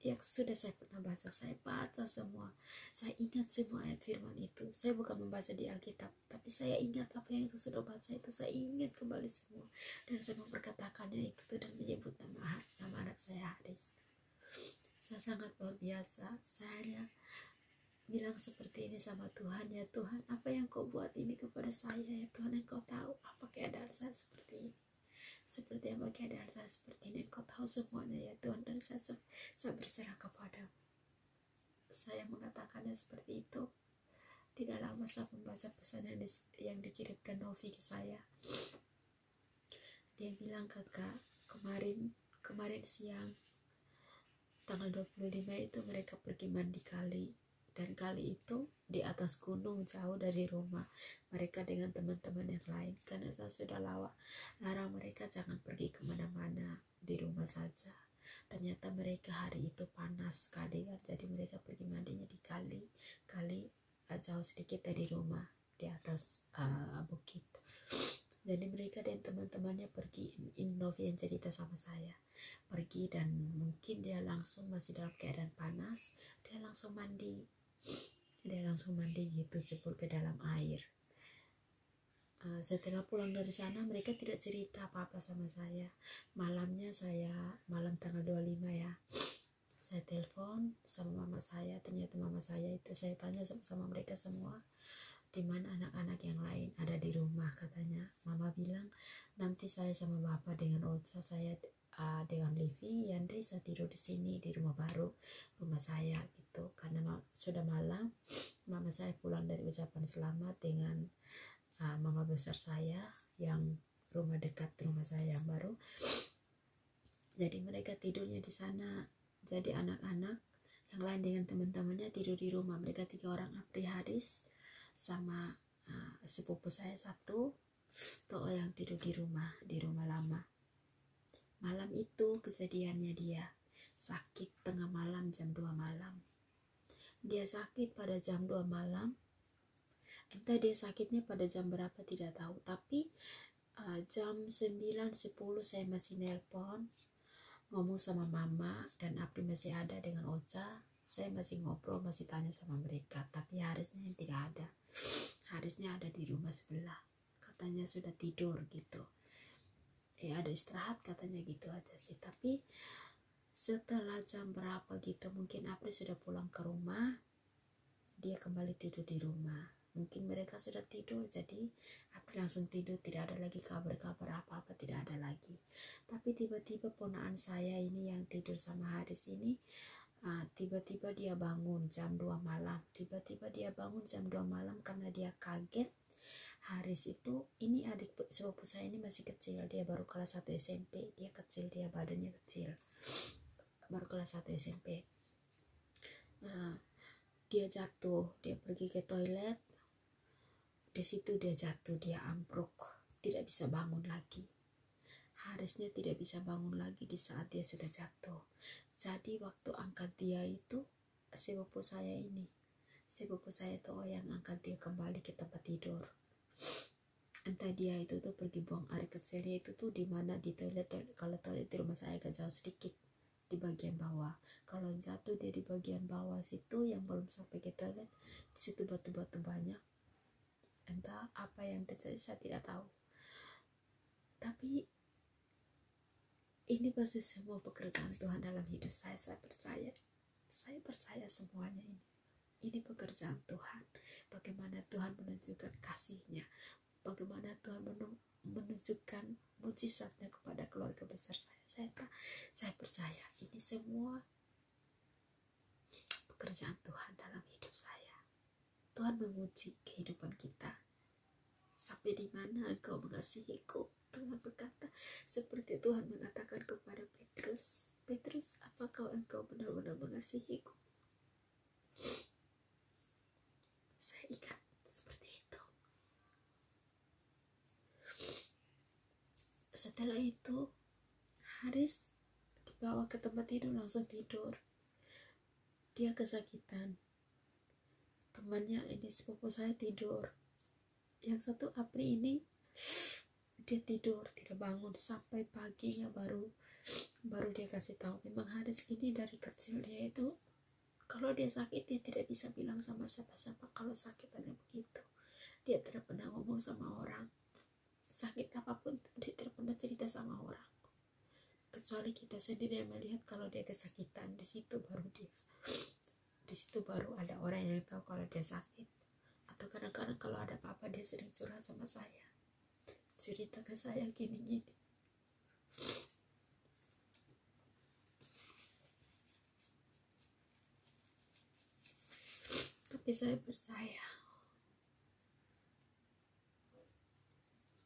yang sudah saya pernah baca. Saya baca semua, saya ingat semua ayat firman itu. Saya bukan membaca di Alkitab, tapi saya ingat apa yang saya sudah baca itu, saya ingat kembali semua, dan saya memperkatakannya itu dan menyebut nama anak saya Haris. Saya sangat luar biasa. Saya bilang seperti ini sama Tuhan, ya Tuhan, apa yang kau buat ini kepada saya, ya Tuhan, engkau tahu apa keadaan saya seperti ini, seperti apa keadaan saya seperti ini, engkau tahu semuanya ya Tuhan, dan saya berserah kepadamu. Saya mengatakannya seperti itu. Tidak lama saya membaca pesan yang dikirimkan Novi ke saya. Dia bilang, kakak, kemarin siang tanggal 25 itu mereka pergi mandi kali, dan kali itu di atas gunung jauh dari rumah mereka dengan teman-teman yang lain, karena saya sudah larang mereka jangan pergi kemana-mana, di rumah saja. Ternyata mereka hari itu panas sekali kan, jadi mereka pergi mandinya di kali jauh sedikit dari rumah, di atas bukit. Jadi mereka dan teman-temannya pergi, Novi yang cerita sama saya, pergi, dan mungkin dia langsung masih dalam keadaan panas, dia langsung mandi gitu, jebur ke dalam air. Setelah pulang dari sana mereka tidak cerita apa-apa sama saya. Malam tanggal 25 ya, saya telepon sama mama saya. Ternyata mama saya itu, saya tanya sama mereka semua, di mana anak-anak yang lain, ada di rumah katanya. Mama bilang nanti saya sama bapak dengan Ocha, saya dengan Livi, Yandri, saya tidur di sini di rumah baru, rumah saya gitu. Karena sudah malam, mama saya pulang dari ucapan selamat dengan mama besar saya yang rumah dekat rumah saya yang baru. Jadi mereka tidurnya di sana. Jadi anak-anak yang lain dengan teman-temannya tidur di rumah. Mereka 3 orang, Apri, Haris, sama sepupu saya 1, Toh yang tidur di rumah lama. Malam itu kejadiannya dia sakit tengah malam, jam 2 malam. Dia sakit pada jam 2 malam. Entah dia sakitnya pada jam berapa tidak tahu. Tapi jam 9-10 saya masih nelpon, ngomong sama mama, dan Apri masih ada dengan Ocha. Saya masih ngobrol, masih tanya sama mereka. Tapi Harisnya yang tidak ada. Harisnya ada di rumah sebelah. Katanya sudah tidur gitu. Ada istirahat katanya gitu aja sih. Tapi setelah jam berapa gitu, mungkin Apri sudah pulang ke rumah, dia kembali tidur di rumah. Mungkin mereka sudah tidur, jadi Apri langsung tidur, tidak ada lagi kabar-kabar apa-apa, tidak ada lagi. Tapi tiba-tiba ponakan saya ini yang tidur sama Haris ini, tiba-tiba dia bangun jam 2 malam. Tiba-tiba dia bangun jam 2 malam karena dia kaget. Haris itu, ini adik sepupu saya ini masih kecil, dia baru kelas 1 SMP, dia kecil, dia badannya kecil, baru kelas 1 SMP. Dia jatuh, dia pergi ke toilet, di situ dia jatuh, dia ambruk, tidak bisa bangun lagi. Harisnya tidak bisa bangun lagi di saat dia sudah jatuh. Jadi waktu angkat dia itu, sepupu saya ini, sepupu saya itu yang akan dia kembali ke tempat tidur. Entah dia itu tuh pergi buang air kecilnya itu tuh di mana, di toilet. Kalau toilet di rumah saya agak jauh sedikit di bagian bawah. Kalau jatuh dia di bagian bawah situ yang belum sampai ke toilet, di situ batu-batu banyak. Entah apa yang terjadi, saya tidak tahu. Tapi ini pasti semua pekerjaan Tuhan dalam hidup saya. Saya percaya semuanya ini. Ini pekerjaan Tuhan. Bagaimana Tuhan menunjukkan kasih-Nya, bagaimana Tuhan menunjukkan mujizatnya kepada keluarga besar saya. Saya percaya ini semua pekerjaan Tuhan dalam hidup saya. Tuhan menguji kehidupan kita. Sampai di mana engkau mengasihiku? Tuhan berkata, seperti Tuhan mengatakan kepada Petrus, Petrus, apakah engkau benar-benar mengasihiku? Saya ingat seperti itu. Setelah itu, Haris dibawa ke tempat tidur, langsung tidur. Dia kesakitan. Temannya ini, sepupu saya, tidur. Yang satu Apri ini, dia tidur, tidak bangun sampai paginya baru dia kasih tahu. Memang Haris ini dari kecil dia itu, kalau dia sakit dia tidak bisa bilang sama siapa-siapa kalau sakit, hanya begitu. Dia tidak pernah ngomong sama orang. Sakit apapun dia tidak pernah cerita sama orang. Kecuali kita sendiri yang melihat kalau dia kesakitan, di situ baru ada orang yang tahu kalau dia sakit. Atau kadang-kadang kalau ada apa-apa dia sering curhat sama saya, cerita ke saya gini-gini. Tapi saya percaya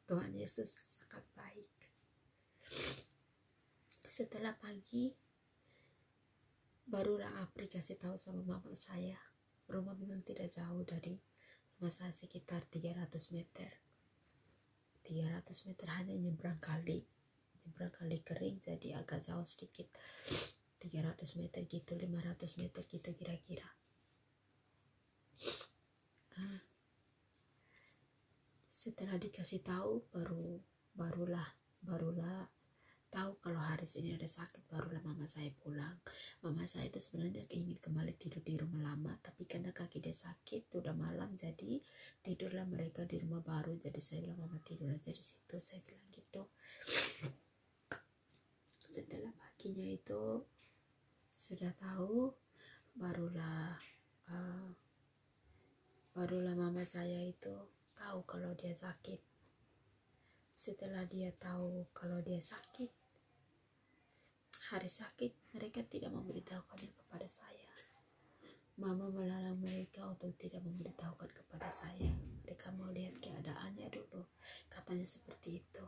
Tuhan Yesus sangat baik. Setelah pagi, barulah Apri kasih tahu sama mama saya. Rumah memang tidak jauh dari rumah saya, sekitar 300 meter. 300 meter hanya nyebrang kali kering, jadi agak jauh sedikit. 300 meter gitu, 500 meter gitu kira-kira. Setelah dikasih tahu, barulah tahu kalau Haris ini ada sakit. Barulah mama saya pulang. Mama saya itu sebenarnya ingin kembali tidur di rumah lama, tapi karena kaki dia sakit, udah malam, jadi tidurlah mereka di rumah baru. Jadi saya bilang, mama tidur aja di situ, saya bilang gitu. Setelah paginya itu sudah tahu, barulah mama saya itu tahu kalau dia sakit. Setelah dia tahu kalau dia sakit, Haris sakit, mereka tidak memberitahukannya kepada saya. Mama melarang mereka untuk tidak memberitahukan kepada saya. Mereka mau lihat keadaannya dulu, katanya seperti itu.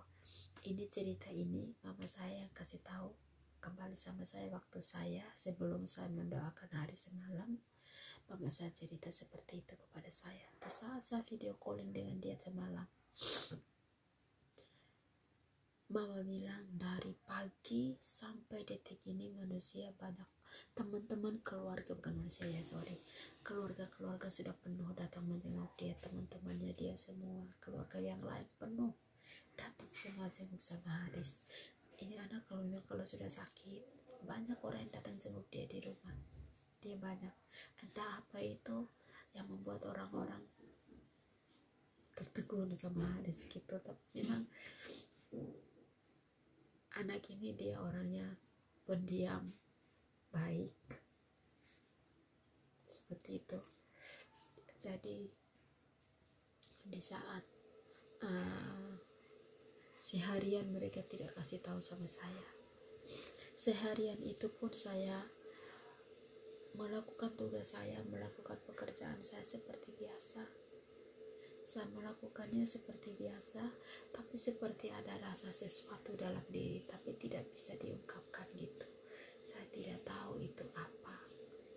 Ini cerita ini mama saya yang kasih tahu kembali sama saya waktu saya sebelum saya mendoakan Haris semalam. Mama saya cerita seperti itu kepada saya di saat saya video calling dengan dia semalam. Mama bilang dari pagi sampai detik ini manusia banyak, teman-teman keluarga, bukan manusia ya, keluarga sudah penuh datang menjenguk dia, teman-temannya dia semua, keluarga yang lain penuh datang semua jenguk sama Haris. Ini anak kalau sudah sakit, banyak orang yang datang jenguk dia di rumah. Dia banyak, entah apa itu yang membuat orang-orang tertegun sama Haris gitu. Tapi memang anak ini dia orangnya pendiam, baik, seperti itu. Jadi di saat seharian mereka tidak kasih tahu sama saya. Seharian itu pun saya melakukan tugas saya, melakukan pekerjaan saya seperti biasa. Saya melakukannya seperti biasa, tapi seperti ada rasa sesuatu dalam diri, tapi tidak bisa diungkapkan gitu. Saya tidak tahu itu apa,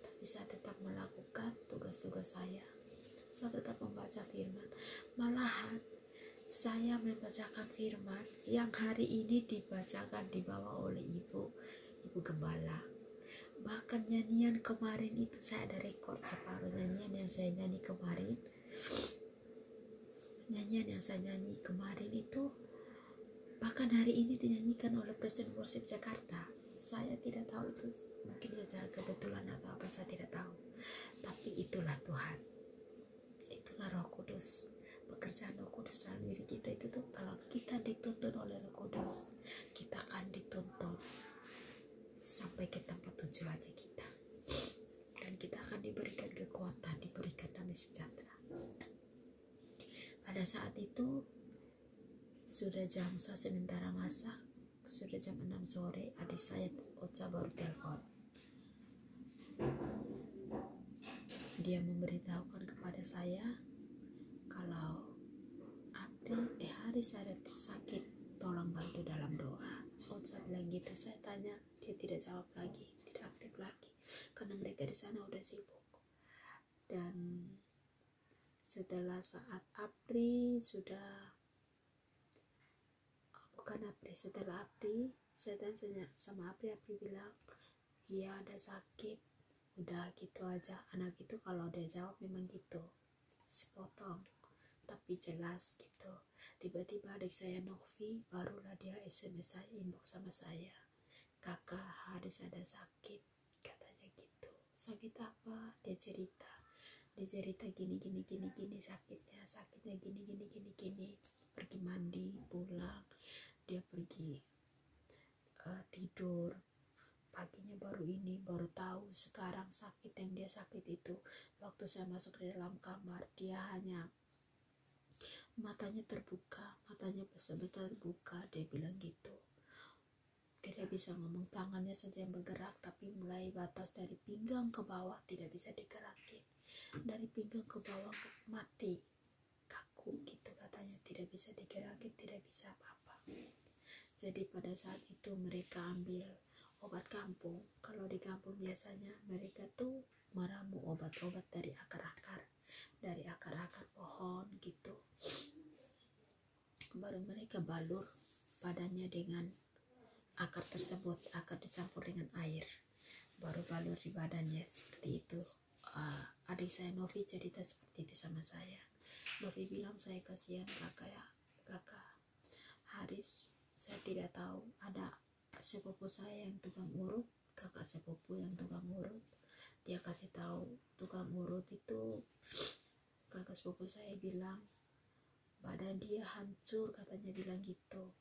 tapi saya tetap melakukan tugas-tugas saya. Saya tetap membaca firman. Malahan saya membacakan firman yang hari ini dibacakan, dibawa oleh ibu gembala. Bahkan nyanyian kemarin itu saya ada rekod separuh nyanyian yang saya nyanyi kemarin. Nyanyian yang saya nyanyi kemarin itu bahkan hari ini dinyanyikan oleh Presiden Worship Jakarta. Saya tidak tahu itu mungkin secara kebetulan atau apa, saya tidak tahu. Tapi itulah Tuhan, itulah Roh Kudus. Pekerjaan Roh Kudus dalam diri kita itu tuh, kalau kita dituntun oleh Roh Kudus, kita akan dituntun sampai ke tempat tujuannya kita, dan kita akan diberikan kekuatan, diberikan damai sejahtera. Pada saat itu sudah jam, saya sementara masak, sudah jam 6 sore, adik saya Ocha baru telepon. Dia memberitahukan kepada saya kalau Haris ada sakit, tolong bantu dalam doa. Ocha bilang gitu. Saya tanya, dia tidak jawab lagi, tidak aktif lagi, karena mereka di sana udah sibuk. Dan setelah saat setelah Apri, saya tanya sama Apri bilang, iya ada sakit, udah gitu aja. Anak itu kalau dia jawab memang gitu, sepotong, tapi jelas gitu. Tiba-tiba adik saya Novi, barulah dia SMS saya, inbox sama saya, kakak Haris ada sakit, katanya gitu. Sakit apa? Dia cerita gini sakitnya gini. Pergi mandi, pulang, dia pergi tidur, paginya baru tahu sekarang sakit. Yang dia sakit itu waktu saya masuk di dalam kamar, dia hanya matanya besar-besar terbuka. Dia bilang gitu, tidak bisa ngomong, tangannya saja yang bergerak, tapi mulai batas dari pinggang ke bawah tidak bisa digerakin, dari pinggang ke bawah mati, kaku gitu katanya, tidak bisa digerakin, tidak bisa apa-apa. Jadi pada saat itu mereka ambil obat kampung. Kalau di kampung biasanya mereka tuh meramu obat-obat dari akar-akar pohon gitu, baru mereka balur badannya dengan akar tersebut, akar dicampur dengan air, baru balur di badannya seperti itu. Adik saya Novi cerita seperti itu sama saya. Novi bilang, saya kasihan kakak Haris, saya tidak tahu, ada sepupu saya yang tukang urut, kakak sepupu yang tukang urut, dia kasih tahu tukang urut itu, kakak sepupu saya bilang badan dia hancur, katanya bilang gitu,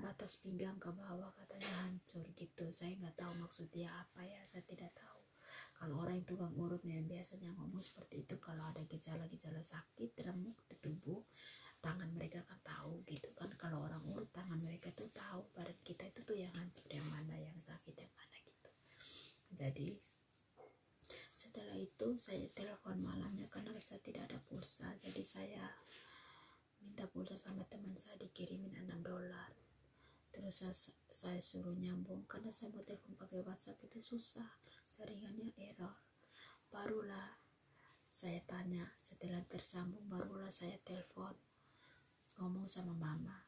batas pinggang ke bawah katanya hancur gitu. Saya nggak tahu maksud dia apa ya, saya tidak tahu. Kalau orang yang tukang urut yang biasanya ngomong seperti itu, kalau ada gejala-gejala sakit remuk di tubuh, tangan mereka kan tahu gitu kan. Kalau orang urut tangan mereka tuh tahu badan kita itu tuh yang hancur, yang mana yang sakit, yang mana gitu. Jadi setelah itu saya telepon malamnya karena saya tidak ada pulsa, jadi saya minta pulsa sama teman saya, dikirimin $6. Terus saya suruh nyambung, karena saya mau telepon pakai WhatsApp itu susah, jaringannya error. Barulah saya tanya, setelah tersambung barulah saya telepon, ngomong sama mama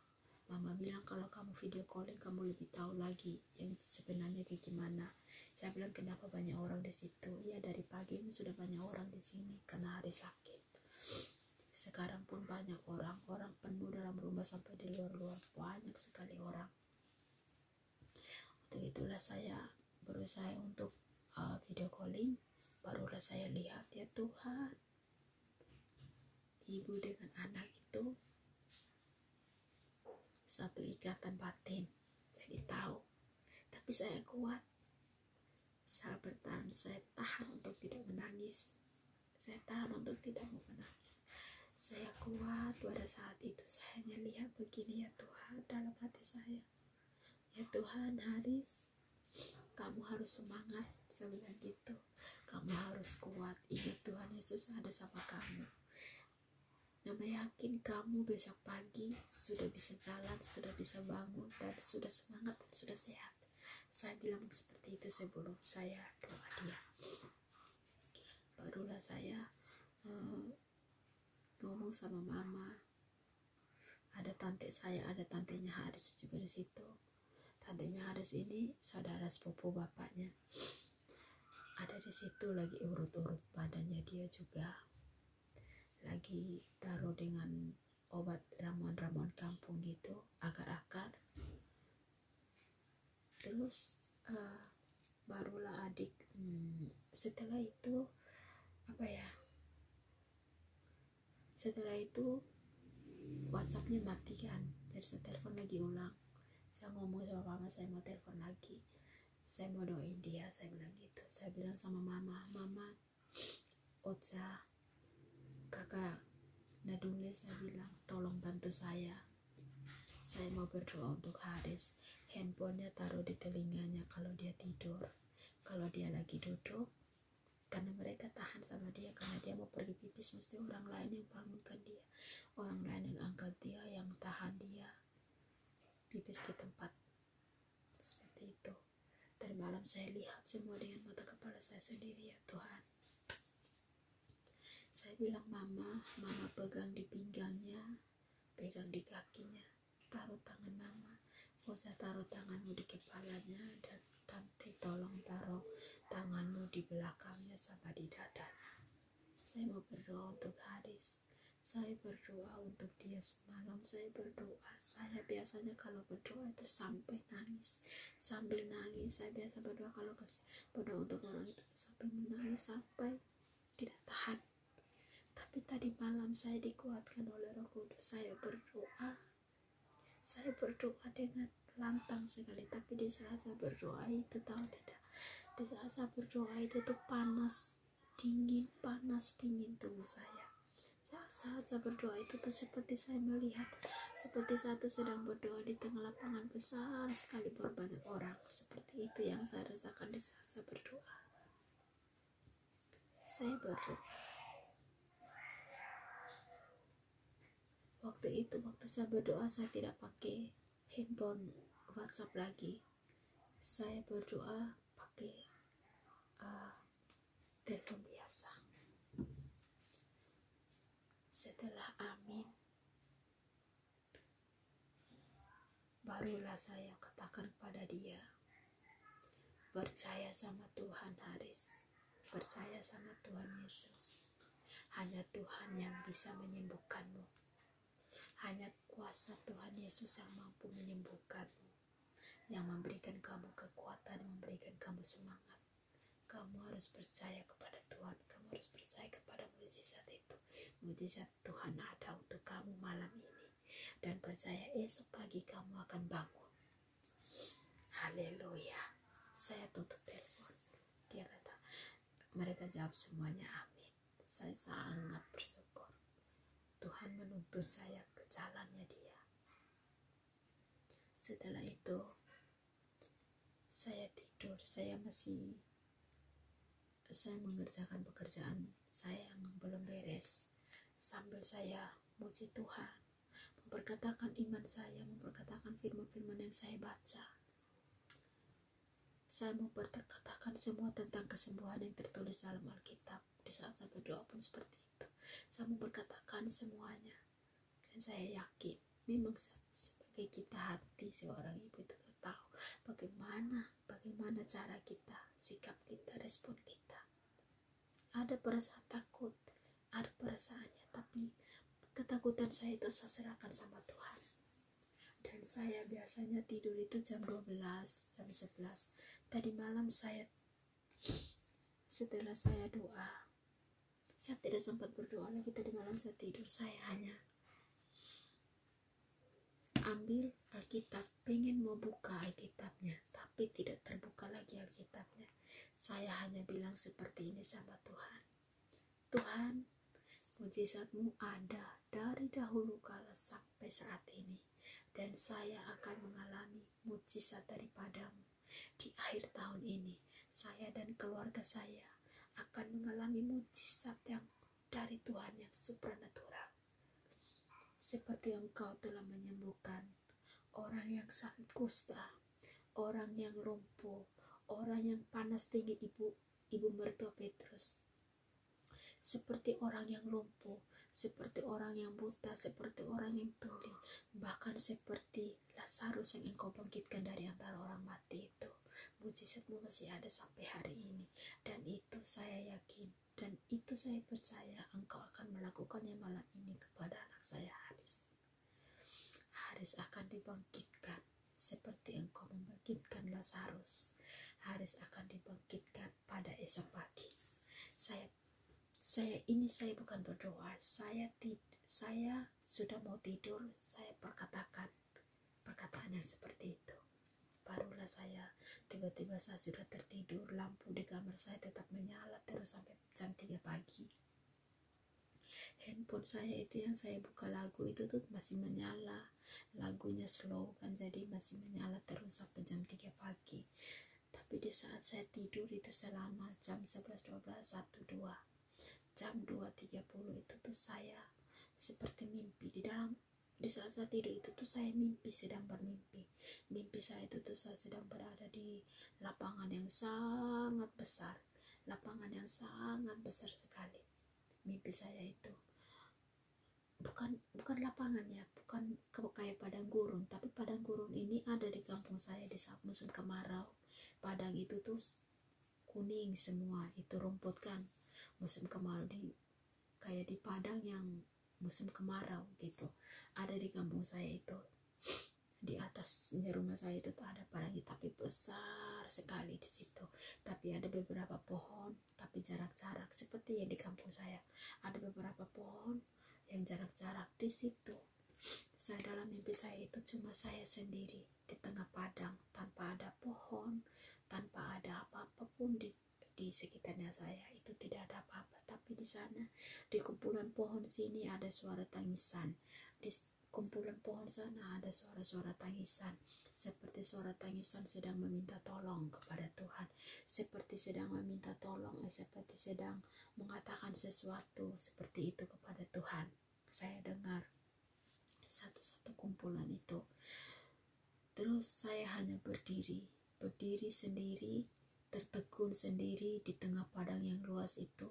bilang, kalau kamu video calling kamu lebih tahu lagi yang sebenarnya kayak gimana. Saya bilang, kenapa banyak orang di situ? Ya dari pagi ini sudah banyak orang di sini karena hari sakit. Sekarang pun banyak orang penuh dalam rumah sampai di luar, banyak sekali orang. Untuk itulah saya berusaha untuk video calling. Barulah saya lihat, ya Tuhan, ibu dengan anak itu satu ikatan batin. Jadi tahu, tapi saya kuat, saya bertahan, saya tahan untuk tidak menangis, saya tahan untuk tidak mau menangis. Saya kuat. Pada saat itu saya hanya lihat begini, ya Tuhan, dalam hati saya, ya Tuhan, Haris, kamu harus semangat, saya bilang gitu, kamu harus kuat, ingat Tuhan Yesus ada sama kamu. Nama yakin kamu besok pagi sudah bisa jalan, sudah bisa bangun, dan sudah semangat, dan sudah sehat. Saya bilang seperti itu sebelum saya doa dia. Barulah saya ngomong sama mama. Ada tante saya, ada tantenya Haris juga di situ. Tantenya Haris ini saudara sepupu bapaknya. Ada di situ lagi urut-urut badannya, dia juga lagi taruh dengan obat ramuan-ramuan kampung gitu, akar-akar. Terus barulah adik setelah itu WhatsAppnya mati kan, jadi saya telepon lagi ulang. Saya ngomong sama mama, saya mau telepon lagi, saya mau doain dia, saya bilang gitu. Saya bilang sama mama Ocha, kakak Nadule, saya bilang tolong bantu saya mau berdoa untuk Haris. Handphonenya taruh di telinganya kalau dia tidur, kalau dia lagi duduk, karena mereka tahan sama dia, karena dia mau pergi pipis mesti orang lain yang bangunkan dia, orang lain yang angkat dia, yang tahan dia pipis di tempat seperti itu. Tadi malam saya lihat semua dengan mata kepala saya sendiri, ya Tuhan. Saya bilang mama pegang di pinggangnya, pegang di kakinya, taruh tangan mama, Ocha taruh tanganmu di kepalanya, dan tante tolong taruh tanganmu di belakangnya sama di dadanya. Saya mau berdoa untuk Haris, saya berdoa untuk dia semalam, saya berdoa. Saya biasanya kalau berdoa itu sampai nangis, sambil nangis. Saya biasa berdoa kalau berdoa untuk orang itu sampai menangis, sampai tidak tahan. Tapi tadi malam saya dikuatkan oleh Roh Kudus. Saya berdoa dengan lantang sekali. Tapi di saat saya berdoa itu, tahu tidak, di saat saya berdoa itu tuh panas dingin tubuh saya. Saat saya berdoa itu tuh seperti saya melihat, seperti satu sedang berdoa di tengah lapangan besar sekali berbanyak orang. Seperti itu yang saya rasakan di saat saya berdoa. Saya berdoa. Waktu saya berdoa, saya tidak pakai handphone WhatsApp lagi. Saya berdoa pakai telepon biasa. Setelah amin, barulah saya katakan kepada dia, percaya sama Tuhan Haris, percaya sama Tuhan Yesus. Hanya Tuhan yang bisa menyembuhkanmu. Hanya kuasa Tuhan Yesus yang mampu menyembuhkanmu, yang memberikan kamu kekuatan, memberikan kamu semangat. Kamu harus percaya kepada Tuhan, kamu harus percaya kepada mukjizat itu. Mukjizat Tuhan ada untuk kamu malam ini, dan percaya esok pagi kamu akan bangun. Haleluya. Saya tutup telepon. Dia kata, mereka jawab semuanya amin. Saya sangat bersyukur. Tuhan menuntun saya ke jalannya dia. Setelah itu saya tidur. Saya mengerjakan pekerjaan saya yang belum beres, sambil saya muji Tuhan, memperkatakan iman saya, memperkatakan firman-firman yang saya baca. Saya memperkatakan semua tentang kesembuhan yang tertulis dalam Alkitab. Di saat saya berdoa pun seperti itu. Saya memperkatakan semuanya, dan saya yakin memang sebagai kita hati seorang ibu itu tahu bagaimana cara kita, sikap kita, respon kita. Ada perasaan takut, ada perasaannya, tapi ketakutan saya itu saya serahkan sama Tuhan. Dan saya biasanya tidur itu jam 12, jam 11. Tadi malam setelah saya doa, saya tidak sempat berdoa lagi. Tadi malam saya tidur, saya hanya ambil Alkitab, pengen mau buka Alkitabnya, tapi tidak terbuka lagi Alkitabnya. Saya hanya bilang seperti ini sama Tuhan. Tuhan, mujizatmu ada dari dahulu kala sampai saat ini, dan saya akan mengalami mujizat daripadamu. Di akhir tahun ini, saya dan keluarga saya akan mengalami mujizat yang dari Tuhan yang supranatural. Seperti Engkau telah menyembuhkan orang yang sakit kusta, orang yang lumpuh, orang yang panas tinggi, ibu mertua Petrus. Seperti orang yang lumpuh, seperti orang yang buta, seperti orang yang tuli, bahkan seperti Lazarus yang Engkau bangkitkan dari antara orang mati. mujizatmu masih ada sampai hari ini. Dan itu saya yakin, dan itu saya percaya Engkau akan melakukannya malam ini kepada anak saya Haris. Haris akan dibangkitkan seperti Engkau membangkitkan Lazarus. Haris akan dibangkitkan pada esok pagi. Saya bukan berdoa, saya sudah mau tidur, saya perkatakan perkataan yang seperti itu. Barulah tiba-tiba saya sudah tertidur, lampu di kamar saya tetap menyala terus sampai jam 3 pagi. Handphone saya itu yang saya buka lagu itu tuh masih menyala, lagunya slow kan, jadi masih menyala terus sampai jam 3 pagi. Tapi di saat saya tidur itu selama jam 11, 12, 1, 2, jam 2.30 itu tuh saya seperti mimpi. Di saat saya tidur itu tuh saya sedang bermimpi. Mimpi saya itu tuh saya sedang berada di lapangan yang sangat besar. Lapangan yang sangat besar sekali. Mimpi saya itu bukan lapangan ya, bukan kayak padang gurun, tapi padang gurun ini ada di kampung saya di saat musim kemarau. Padang itu tuh kuning semua, itu rumput kan. Musim kemarau kayak di padang yang musim kemarau gitu. Ada di kampung saya itu. Di atasnya rumah saya itu ada padang, tapi besar sekali di situ. Tapi ada beberapa pohon, tapi jarak-jarak seperti yang di kampung saya. Ada beberapa pohon yang jarak-jarak di situ. Saya dalam mimpi saya itu cuma saya sendiri di tengah padang, tanpa ada pohon, tanpa ada apa-apa pun di sekitarnya saya. Itu tidak ada apa-apa, tapi di sana di kumpulan pohon sini ada suara tangisan, di kumpulan pohon sana ada suara-suara tangisan, seperti suara tangisan sedang meminta tolong kepada Tuhan, seperti sedang meminta tolong, seperti sedang mengatakan sesuatu seperti itu kepada Tuhan. Saya dengar satu-satu kumpulan itu. Terus saya hanya berdiri sendiri, tertegun sendiri di tengah padang yang luas itu.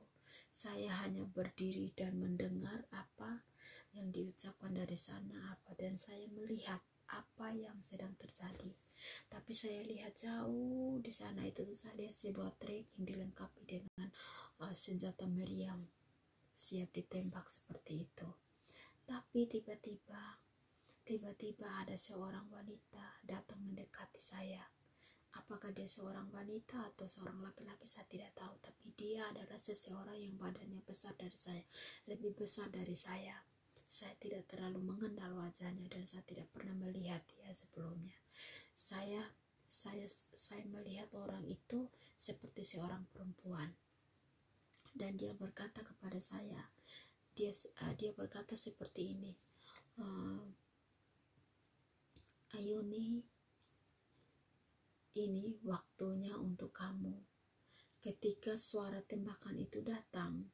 Saya hanya berdiri dan mendengar apa yang diucapkan dari sana dan saya melihat apa yang sedang terjadi. Tapi saya lihat jauh di sana itu saya lihat sebuah truk yang dilengkapi dengan senjata meriam siap ditembak seperti itu. Tapi tiba-tiba ada seorang wanita datang mendekati saya. Apakah dia seorang wanita atau seorang laki-laki saya tidak tahu, tapi dia adalah seseorang yang badannya besar dari saya, lebih besar dari saya. Saya tidak terlalu mengenal wajahnya dan saya tidak pernah melihat dia sebelumnya. Saya melihat orang itu seperti seorang perempuan, dan dia berkata kepada saya, dia berkata seperti ini, Ayuni, ini waktunya untuk kamu. Ketika suara tembakan itu datang,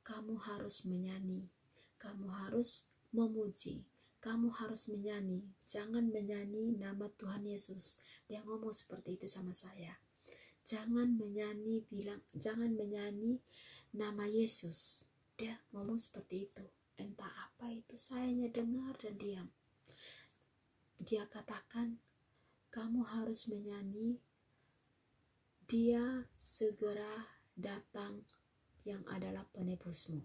kamu harus menyanyi, kamu harus memuji, kamu harus menyanyi. Jangan menyanyi nama Tuhan Yesus. Dia ngomong seperti itu sama saya. Jangan menyanyi nama Yesus. Dia ngomong seperti itu. Entah apa itu, saya hanya dengar dan diam. Dia katakan, kamu harus menyanyi, dia segera datang yang adalah penebusmu.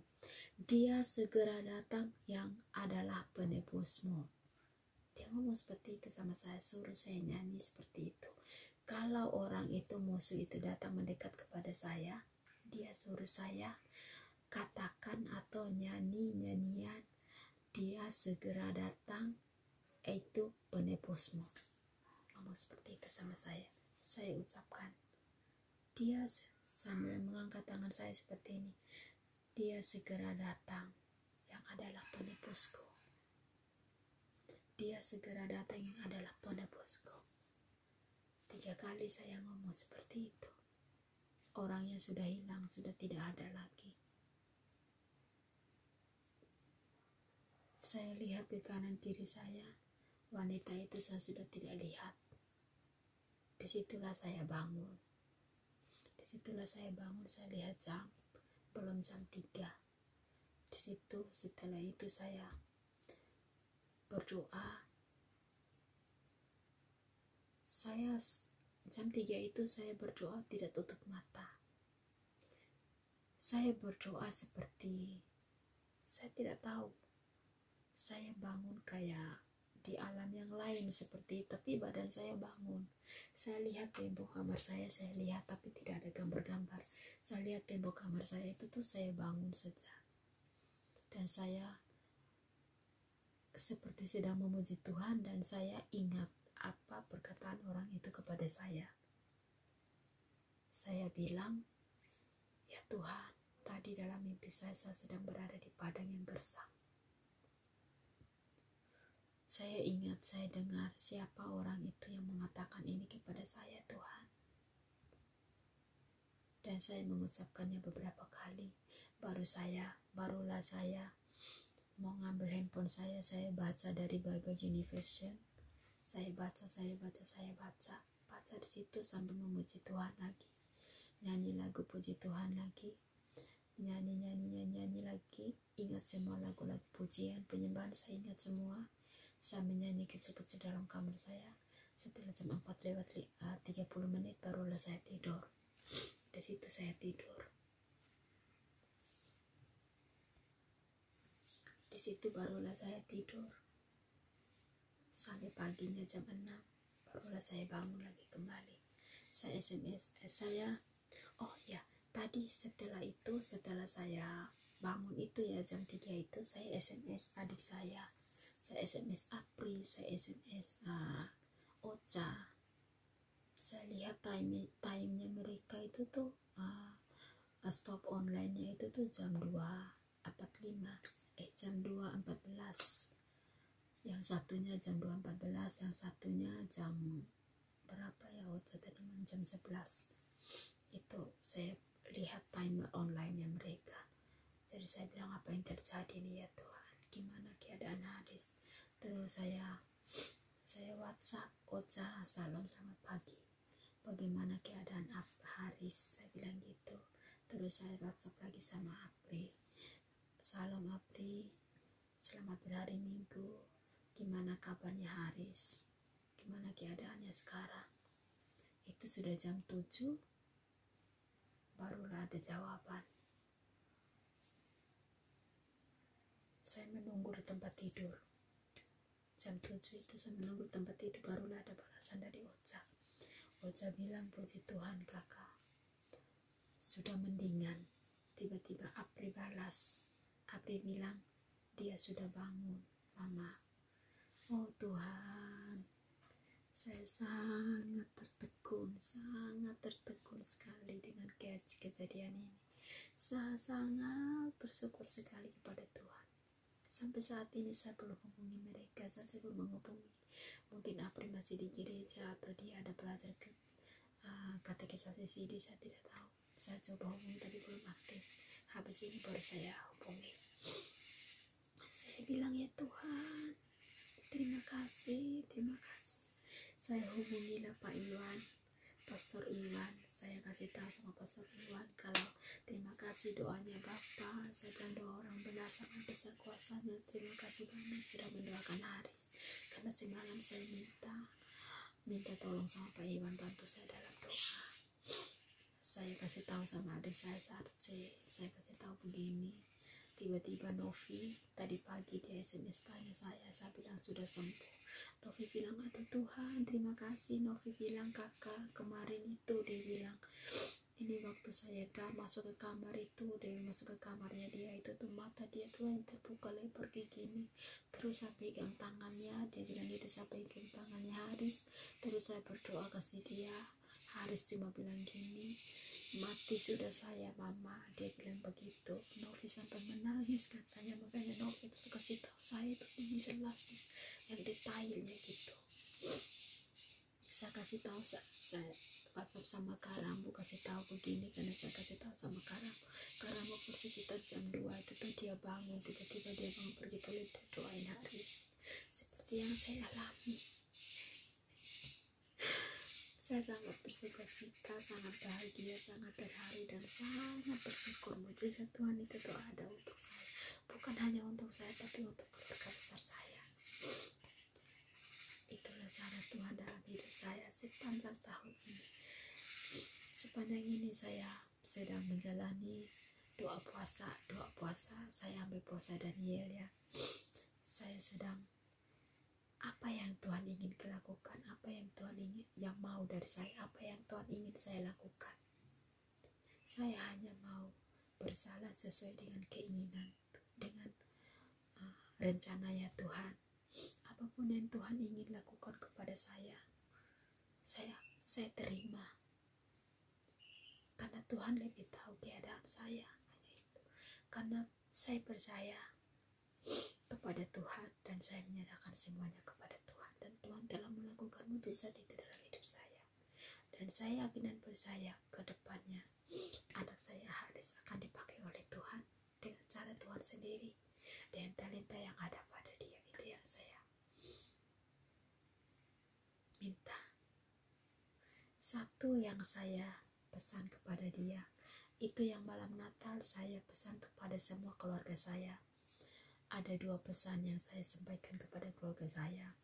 Dia segera datang yang adalah penebusmu. Dia ngomong seperti itu sama saya, suruh saya nyanyi seperti itu. Kalau orang itu, musuh itu datang mendekat kepada saya, dia suruh saya katakan atau nyanyian, dia segera datang, itu penebusmu. Ngomong seperti itu sama saya. Saya ucapkan, dia sambil mengangkat tangan saya seperti ini, dia segera datang yang adalah penebusku. Dia segera datang yang adalah penebusku. 3 kali saya ngomong seperti itu. Orangnya sudah hilang, sudah tidak ada lagi. Saya lihat di kanan kiri saya, wanita itu saya sudah tidak lihat. Disitulah saya bangun. Saya lihat jam, belum jam 3. Setelah itu saya berdoa. saya jam 3 itu saya berdoa tidak tutup mata. Saya berdoa seperti saya tidak tahu. Saya bangun kayak di alam yang lain seperti, tapi badan saya bangun. Saya lihat tembok kamar saya lihat, tapi tidak ada gambar-gambar. Saya lihat tembok kamar saya itu tuh saya bangun saja. Dan saya seperti sedang memuji Tuhan, dan saya ingat apa perkataan orang itu kepada saya. Saya bilang, ya Tuhan, tadi dalam mimpi saya sedang berada di padang yang gersang. Saya ingat, saya dengar siapa orang itu yang mengatakan ini kepada saya, Tuhan. Dan saya mengucapkannya beberapa kali. Barulah saya mau ngambil handphone saya baca dari Bible Universion. Saya baca di situ sambil memuji Tuhan lagi. Nyanyi lagu puji Tuhan lagi. Nyanyi lagi. Ingat semua lagu-lagu pujian, penyembahan saya ingat semua. Saya menyanyi kecil-kecil dalam kamar saya. Setelah jam 4:30 barulah saya tidur. Di situ saya tidur. Di situ barulah saya tidur. Sampai paginya jam 6 barulah saya bangun lagi kembali. Saya SMS tadi setelah saya bangun itu ya jam 3 itu saya SMS adik saya SMS Apri, saya SMS Ocha. Saya lihat time-nya mereka itu tuh stop online-nya itu tuh jam 2.45, jam 2.14. Yang satunya jam 2.14, yang satunya jam berapa ya Ocha tadi, jam 11. Itu saya lihat timer online-nya mereka. Jadi saya bilang, apa yang terjadi nih ya Tuhan, gimana keadaan Haris? Terus saya WhatsApp Ocha, salam selamat pagi, bagaimana keadaan Haris, saya bilang gitu. Terus saya WhatsApp lagi sama Apri, salam Apri, selamat berhari Minggu, gimana kabarnya Haris, gimana keadaannya sekarang. Itu sudah jam 7 barulah ada jawaban. Saya menunggu di tempat tidur. Jam 7 itu saya menunggu di tempat tidur, barulah ada balasan dari Ocha. Ocha bilang, puji Tuhan kakak, sudah mendingan. Tiba-tiba Apri balas. Apri bilang, dia sudah bangun, Mama. Oh Tuhan, saya sangat tertegun sekali dengan kejadian ini. Saya sangat bersyukur sekali kepada Tuhan. Sampai saat ini saya belum hubungi mereka, saya belum menghubungi. Mungkin Apri masih di gereja atau dia ada belajar katekisasi CD, saya tidak tahu. Saya coba hubungi tapi belum aktif. Habis ini baru saya hubungi. Saya bilang, ya Tuhan, terima kasih. Saya hubungilah Pak Iwan, Pastor Iwan. Saya kasih tahu sama Pastor Iwan kalau terima kasih doanya Bapak. Saya bilang, doa orang benar sangat besar kuasanya. Terima kasih banyak sudah mendoakan Haris. Karena semalam saya minta tolong sama Pak Iwan bantu saya dalam doa. Saya kasih tahu sama adik saya Sarce. Saya kasih tahu begini. Tiba-tiba Novi tadi pagi dia SMS tanya saya bilang sudah sembuh. Novi bilang, aduh Tuhan terima kasih. Novi bilang, kakak kemarin itu dia bilang, ini waktu saya masuk ke kamar itu, dia masuk ke kamarnya dia itu tuh mata dia tuh yang terbuka lebar kayak gini. Terus saya pegang tangannya, dia bilang itu saya pegang tangannya Haris. Terus saya berdoa kasih dia. Haris cuma bilang gini, mati sudah saya Mama, dia bilang begitu. Novi sampai menangis katanya, makanya Novi itu kasih tahu saya itu yang jelas nih, yang detailnya gitu. Saya kasih tahu, saya WhatsApp sama Karamu kasih tahu begini, karena saya kasih tahu sama Karamu pun sekitar jam 2 itu tuh dia bangun, tiba-tiba dia bangun pergi toilet doain Haris seperti yang saya alami. Saya sangat bersuka cita, sangat bahagia, sangat terharu, dan sangat bersyukur mujizat Tuhan itu tuh ada untuk saya. Bukan hanya untuk saya, tapi untuk keluarga besar saya. Itulah rencana Tuhan dalam hidup saya sepanjang tahun ini. Sepanjang ini saya sedang menjalani doa puasa. Saya ambil puasa Daniel ya. Saya sedang, apa yang Tuhan ingin lakukan, apa yang Tuhan ingin, yang mau dari saya, apa yang Tuhan ingin saya lakukan. Saya hanya mau berjalan sesuai dengan keinginan, dengan rencananya Tuhan. Apapun yang Tuhan ingin lakukan kepada saya terima. Karena Tuhan lebih tahu keadaan saya, hanya itu. Karena saya percaya kepada Tuhan dan saya menyerahkan semuanya kepada Tuhan, dan Tuhan telah melakukan mujizat itu dalam hidup saya. Dan saya yakin dan percaya ke depannya anak saya Haris akan dipakai oleh Tuhan dengan cara Tuhan sendiri, dengan talenta yang ada pada dia. Itu yang saya minta. Satu yang saya pesan kepada dia, itu yang malam Natal saya pesan kepada semua keluarga saya. Ada 2 pesan yang saya sampaikan kepada keluarga saya.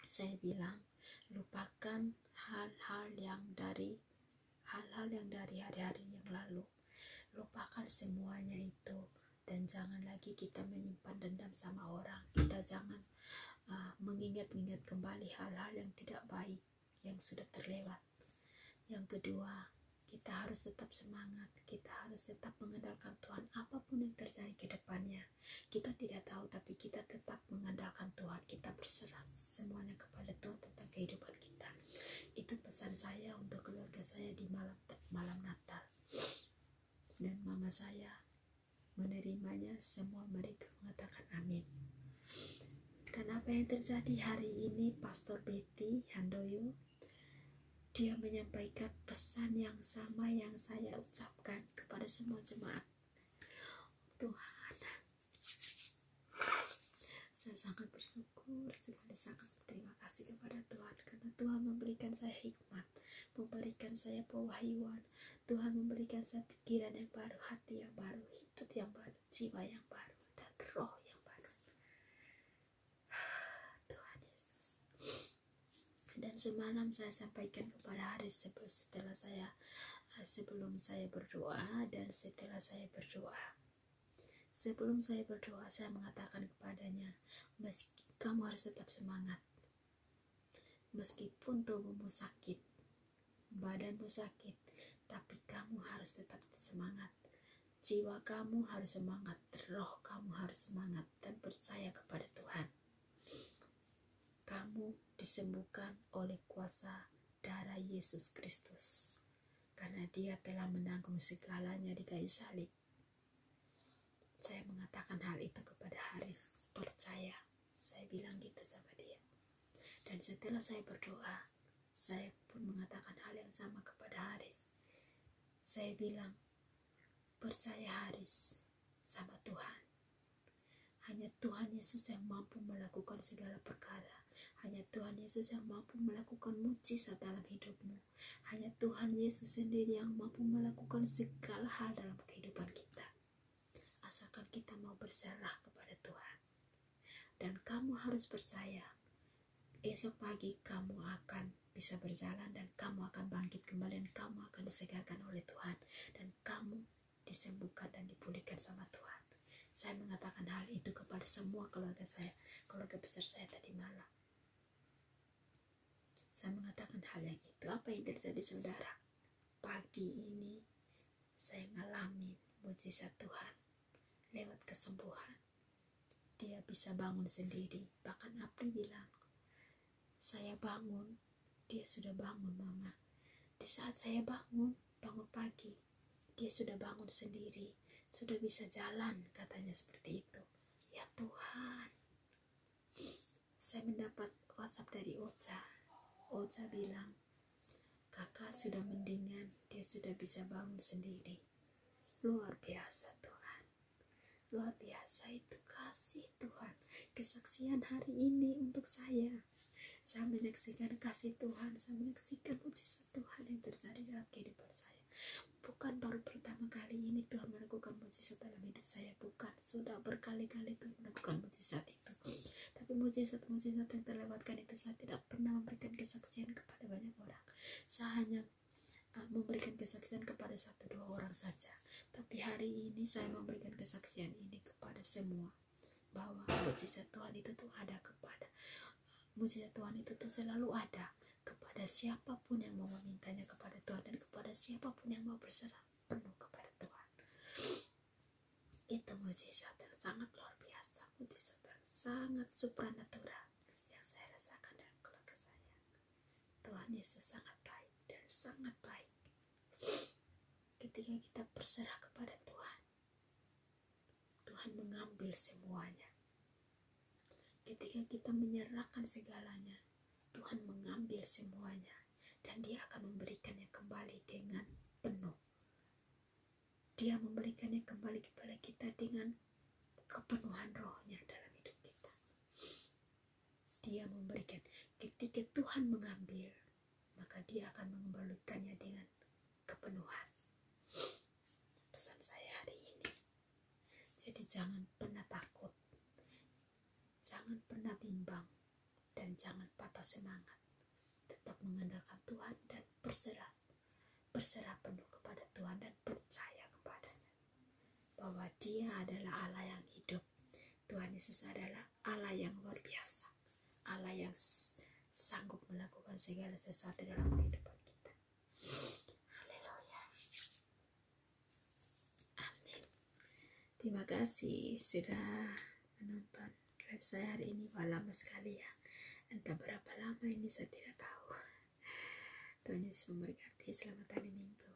Saya bilang, lupakan hal-hal yang dari hari-hari yang lalu. Lupakan semuanya itu, dan jangan lagi kita menyimpan dendam sama orang. Kita jangan mengingat-ingat kembali hal-hal yang tidak baik yang sudah terlewat. Yang kedua, kita harus tetap semangat, kita harus tetap mengandalkan Tuhan apapun yang terjadi ke depannya. Kita tidak tahu, tapi kita tetap mengandalkan Tuhan. Kita berserah semuanya kepada Tuhan tentang kehidupan kita. Itu pesan saya untuk keluarga saya di malam Natal. Dan mama saya menerimanya, semua mereka mengatakan amin. Dan apa yang terjadi hari ini, Pastor Betty Handoyo, dia menyampaikan pesan yang sama yang saya ucapkan kepada semua jemaat. Tuhan, saya sangat bersyukur sekali, sangat berterima kasih kepada Tuhan, karena Tuhan memberikan saya hikmat, memberikan saya pewahyuan, Tuhan memberikan saya pikiran yang baru, hati yang baru, hidup yang baru, jiwa yang baru, dan roh yang baru. Tuhan Yesus. Dan semalam saya sampaikan kepada Haris sebelum saya berdoa dan setelah saya berdoa. Sebelum saya berdoa, saya mengatakan kepadanya, kamu harus tetap semangat. Meskipun tubuhmu sakit, badanmu sakit, tapi kamu harus tetap semangat. Jiwa kamu harus semangat, roh kamu harus semangat, dan percaya kepada Tuhan. Kamu disembuhkan oleh kuasa darah Yesus Kristus, karena Dia telah menanggung segalanya di kayu salib. Saya mengatakan hal itu kepada Haris, percaya. Saya bilang gitu sama dia. Dan setelah saya berdoa, saya pun mengatakan hal yang sama kepada Haris. Saya bilang, percaya Haris sama Tuhan. Hanya Tuhan Yesus yang mampu melakukan segala perkara. Hanya Tuhan Yesus yang mampu melakukan mujizat dalam hidupmu. Hanya Tuhan Yesus sendiri yang mampu melakukan segala hal dalam kehidupan kita. Asalkan kita mau berserah kepada Tuhan. Dan kamu harus percaya, esok pagi kamu akan bisa berjalan, dan kamu akan bangkit kembali, dan kamu akan disegarkan oleh Tuhan, dan kamu disembuhkan dan dipulihkan sama Tuhan. Saya mengatakan hal itu kepada semua keluarga saya, keluarga besar saya tadi malam. Saya mengatakan hal yang itu. Apa yang terjadi, saudara? Pagi ini saya ngalamin mujizat Tuhan lewat kesembuhan. Dia bisa bangun sendiri. Bahkan Apri bilang, saya bangun, dia sudah bangun mama. Di saat saya bangun pagi, dia sudah bangun sendiri, sudah bisa jalan, katanya seperti itu. Ya Tuhan. Saya mendapat WhatsApp dari Ocha. Ocha bilang, kakak sudah mendingan, dia sudah bisa bangun sendiri. Luar biasa Tuhan. Luar biasa itu kasih Tuhan. Kesaksian hari ini untuk saya. Saya menyaksikan kasih Tuhan. Saya menyaksikan mujizat Tuhan yang terjadi dalam kehidupan saya. Bukan baru pertama kali ini Tuhan melakukan mujizat dalam hidup saya, bukan, sudah berkali-kali Tuhan melakukan mujizat itu. Tapi mujizat-mujizat yang terlewatkan itu saya tidak pernah memberikan kesaksian kepada banyak orang. Saya hanya memberikan kesaksian kepada 1-2 orang saja. Tapi hari ini saya memberikan kesaksian ini kepada semua, bahwa mujizat Tuhan itu tuh ada kepada, mujizat Tuhan itu tuh selalu ada kepada siapapun yang mau memintanya kepada Tuhan, dan kepada siapapun yang mau berserah penuh kepada Tuhan. Itu mujizat yang sangat luar biasa, mujizat yang sangat supranatural yang saya rasakan dalam keluarga saya. Tuhan Yesus sangat baik dan sangat baik. Ketika kita berserah kepada Tuhan, Tuhan mengambil semuanya. Ketika kita menyerahkan segalanya, Tuhan mengambil semuanya, dan Dia akan memberikannya kembali dengan penuh. Dia memberikannya kembali kepada kita dengan kepenuhan rohnya dalam hidup kita. Dia memberikan, ketika Tuhan mengambil, maka Dia akan mengembalikannya dengan kepenuhan. Pesan saya hari ini. Jadi jangan pernah takut, jangan pernah bimbang, dan jangan patah semangat. Tetap mengandalkan Tuhan dan berserah penuh kepada Tuhan, dan percaya kepadanya bahwa Dia adalah Allah yang hidup. Tuhan Yesus adalah Allah yang luar biasa, Allah yang sanggup melakukan segala sesuatu dalam kehidupan kita. Haleluya. Amin. Terima kasih sudah menonton live saya hari ini. Lama sekali ya, entah berapa lama ini saya tidak tahu. Tuhan Yesus memberkati. Selamat hari Minggu.